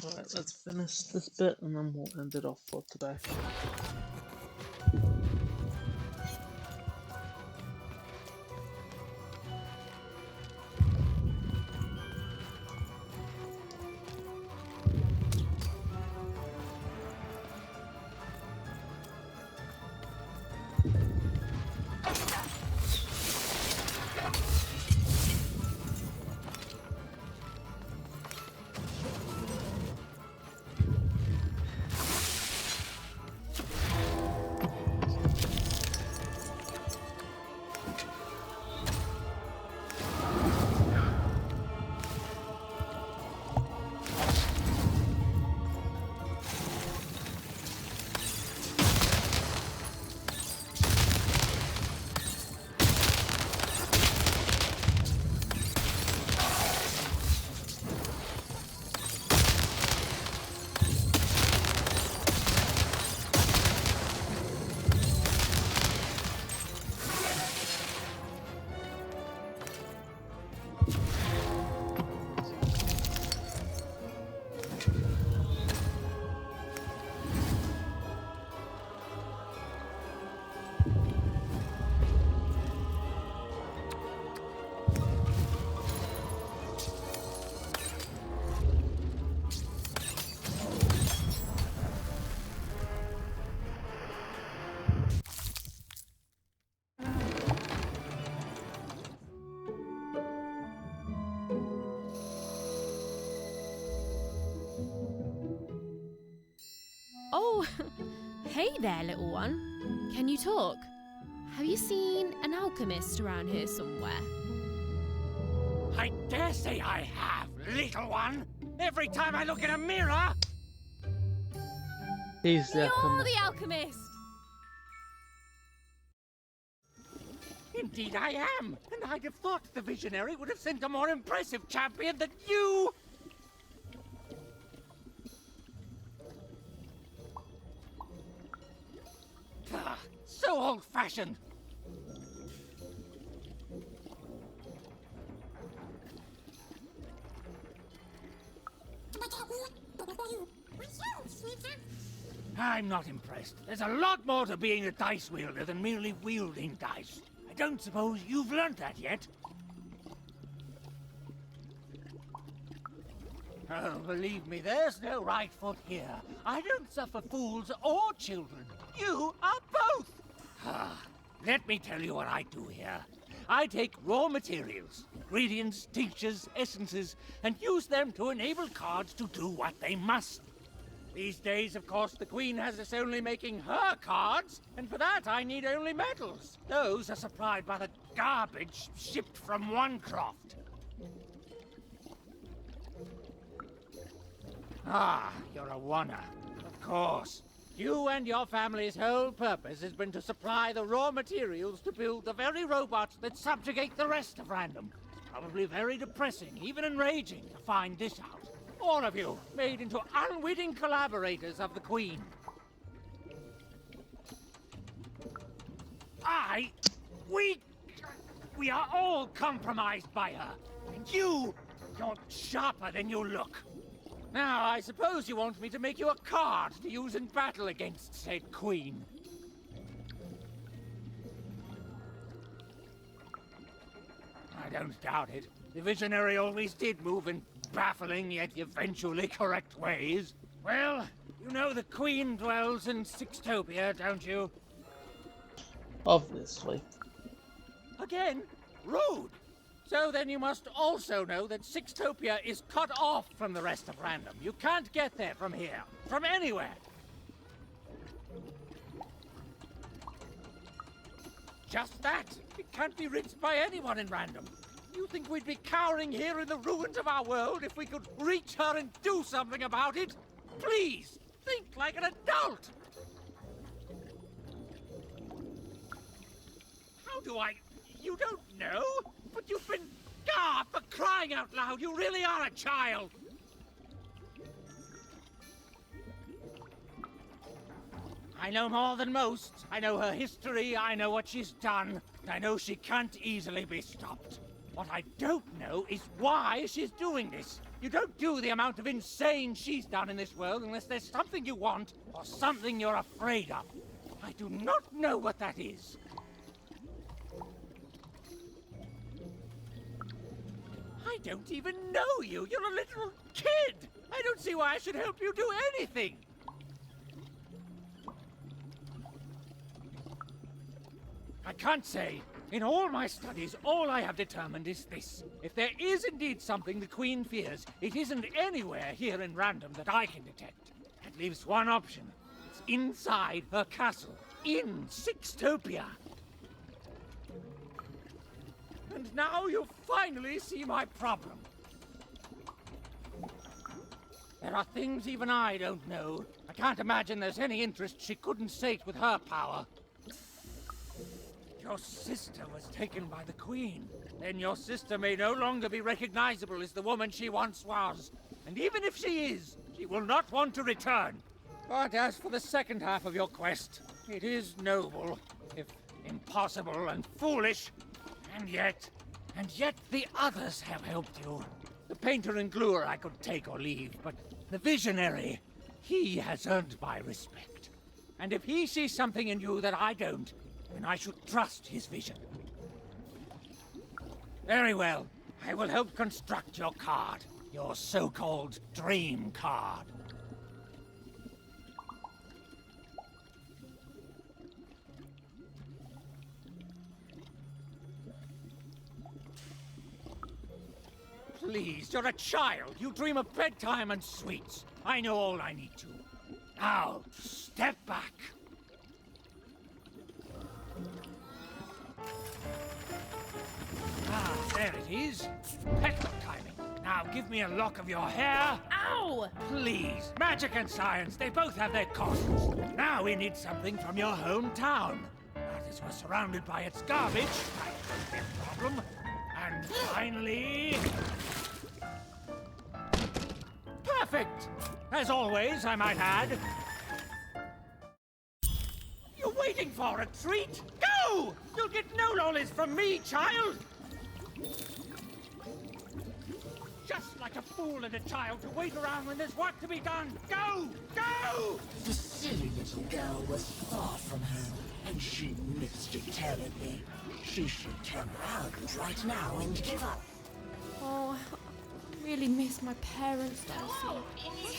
Alright, let's finish this bit and then we'll end it off for today. Oh, hey there, little one. Can you talk? Have you seen an alchemist around here somewhere? I dare say I have, little one. Every time I look in a mirror... He's the You're alchemist. the alchemist! Indeed I am, and I'd have thought the visionary would have sent a more impressive champion than you! Ah, so old-fashioned! I'm not impressed. There's a lot more to being a dice wielder than merely wielding dice. I don't suppose you've learnt that yet. Oh, believe me, there's no right foot here. I don't suffer fools or children. You are both! Let me tell you what I do here. I take raw materials, ingredients, tinctures, essences, and use them to enable cards to do what they must. These days, of course, the Queen has us only making her cards, and for that I need only metals. Those are supplied by the garbage shipped from Onecroft. Ah, you're a oner. Of course. You and your family's whole purpose has been to supply the raw materials to build the very robots that subjugate the rest of Random. It's probably very depressing, even enraging, to find this out. All of you, made into unwitting collaborators of the Queen. We are all compromised by her. And you're sharper than you look. Now, I suppose you want me to make you a card to use in battle against said Queen. I don't doubt it. The Visionary always did move in baffling yet eventually correct ways. Well, you know the Queen dwells in Sixtopia, don't you? Obviously. Again? Rude! So then you must also know that Sixtopia is cut off from the rest of Random. You can't get there from here. From anywhere. Just that. It can't be reached by anyone in Random. You think we'd be cowering here in the ruins of our world if we could reach her and do something about it? Please, think like an adult! How do I... You don't know? But you've been... Ah, for crying out loud, you really are a child! I know more than most. I know her history, I know what she's done. I know she can't easily be stopped. What I don't know is why she's doing this. You don't do the amount of insane she's done in this world unless there's something you want or something you're afraid of. I do not know what that is. I don't even know you. You're a little kid. I don't see why I should help you do anything. I can't say. In all my studies, all I have determined is this. If there is indeed something the Queen fears, it isn't anywhere here in Random that I can detect. That leaves one option. It's inside her castle, in Sixtopia. And now you finally see my problem. There are things even I don't know. I can't imagine there's any interest she couldn't sate with her power. Your sister was taken by the Queen. Then your sister may no longer be recognizable as the woman she once was. And even if she is, she will not want to return. But as for the second half of your quest, it is noble, if impossible and foolish. And yet the others have helped you. The painter and gluer I could take or leave, but the visionary, he has earned my respect. And if he sees something in you that I don't, then I should trust his vision. Very well. I will help construct your card. Your so-called dream card. Please, you're a child. You dream of bedtime and sweets. I know all I need to. Now, step back. Ah, there it is. Perfect timing. Now give me a lock of your hair. Ow! Please. Magic and science, they both have their costs. Now we need something from your hometown. But as we're surrounded by its garbage, that could be a problem. And finally... Perfect! As always, I might add. You're waiting for a treat? Go! You'll get no lollies from me, child! Just like a fool and a child to wait around when there's work to be done. Go! Go! The silly little girl was far from home, and she missed it terribly. She should turn around right now and give up. Oh, I really miss my parents, Darcy. Can you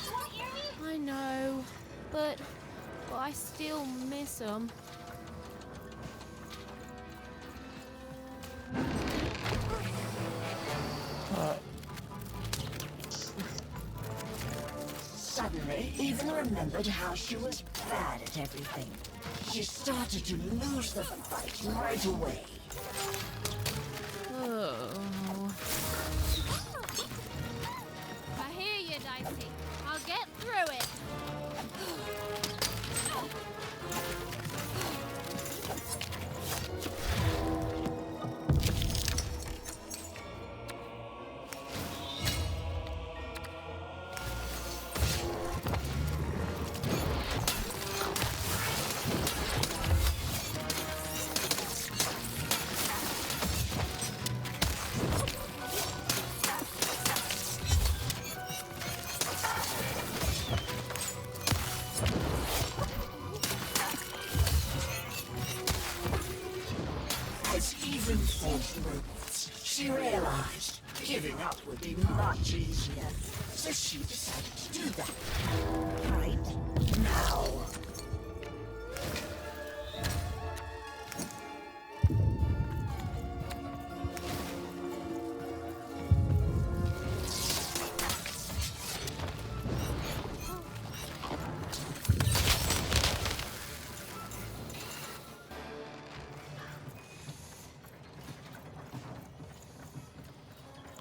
not hear me? I know, but I still miss them. Suddenly, Even remembered how she was bad at everything. She started to lose the fight right away. Oh. I hear you, Dicey. I'll get through it. She realized giving up would be much easier, so she decided to do that. Right now.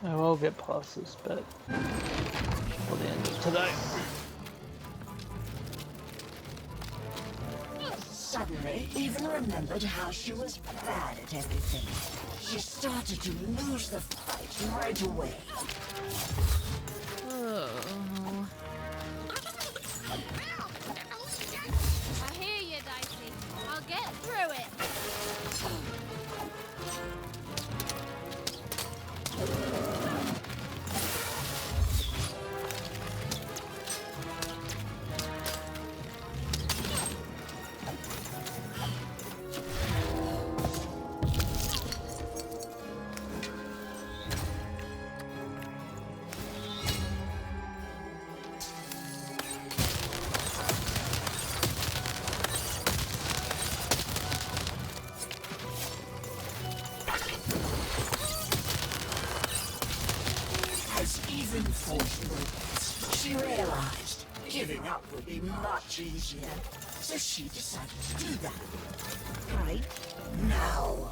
I will get past this bit before the end of today. Suddenly, Even remembered how she was bad at everything. She started to lose the fight right away. Oh. I hear you, Dicey. I'll get through it. much easier, so she decided to do that. Right now.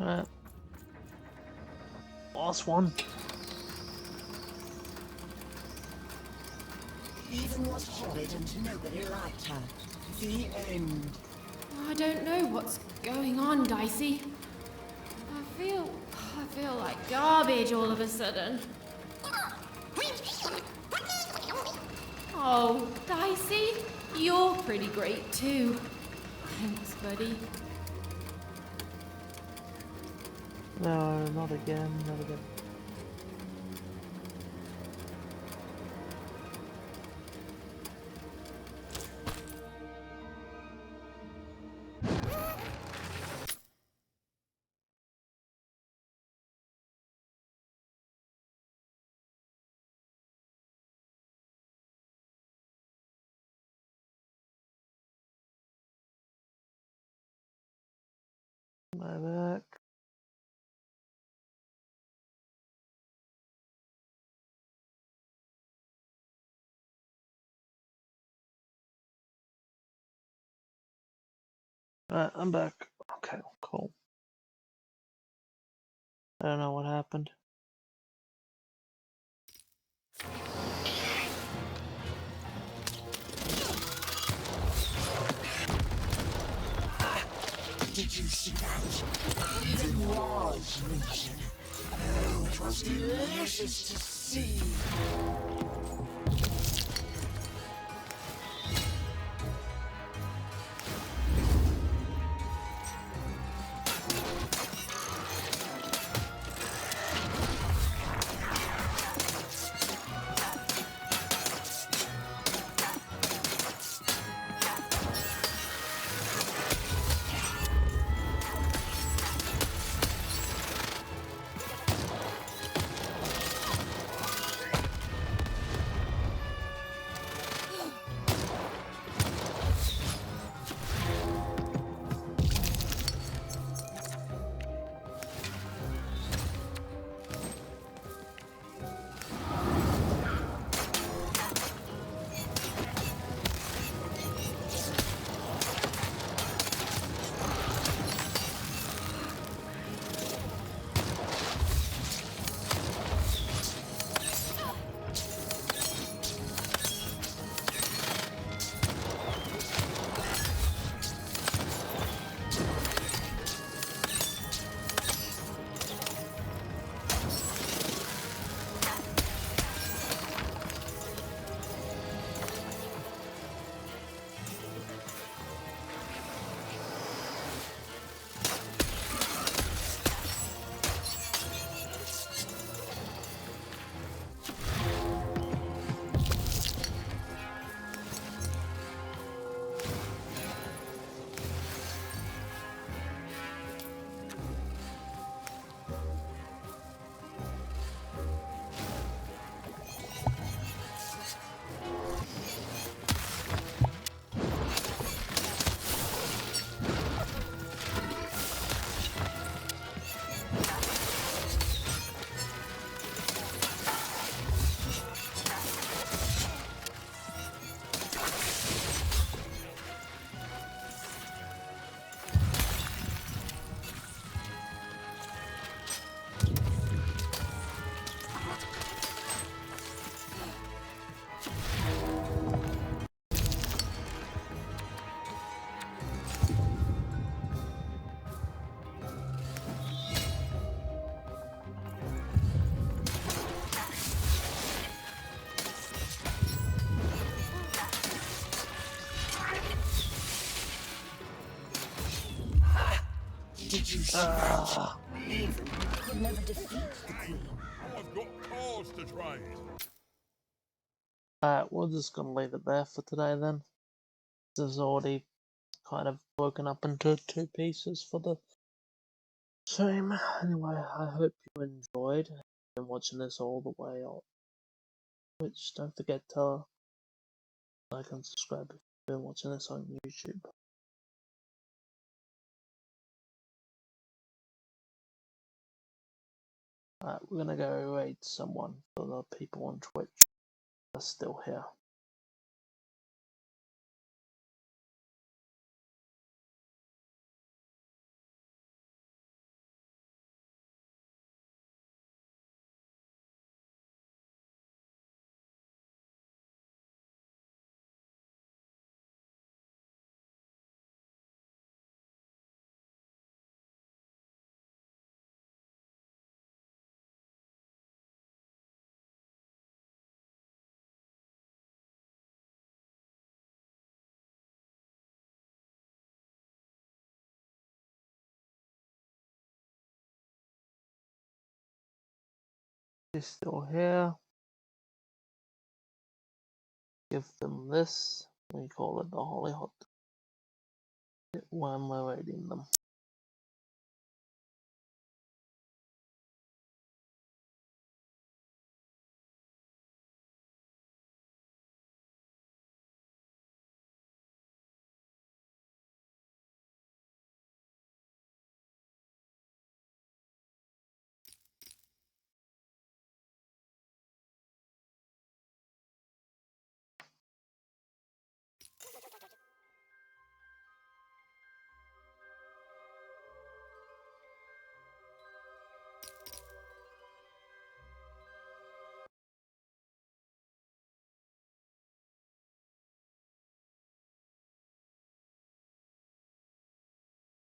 Alright. Last one. Even was horrid and nobody liked her. The end. I don't know what's going on, Dicey. I feel like garbage all of a sudden. Oh, Dicey, you're pretty great too. Thanks, buddy. No, not again, not again. My back. Alright, I'm back. Okay, cool. I don't know what happened. Did you see that? Even was reason. Oh, it was delicious to see. Did you even could never defeat the queen? I've got cause to try it. Alright, we're just gonna leave it there for today then. This is already kind of broken up into 2 pieces for the stream. Anyway, I hope you enjoyed and watching this all the way on Twitch. Don't forget to like and subscribe if you've been watching this on YouTube. Alright, we're gonna go raid someone for the people on Twitch that's still here. He's still here. Give them this. We call it the Holy Hot when we're raiding them.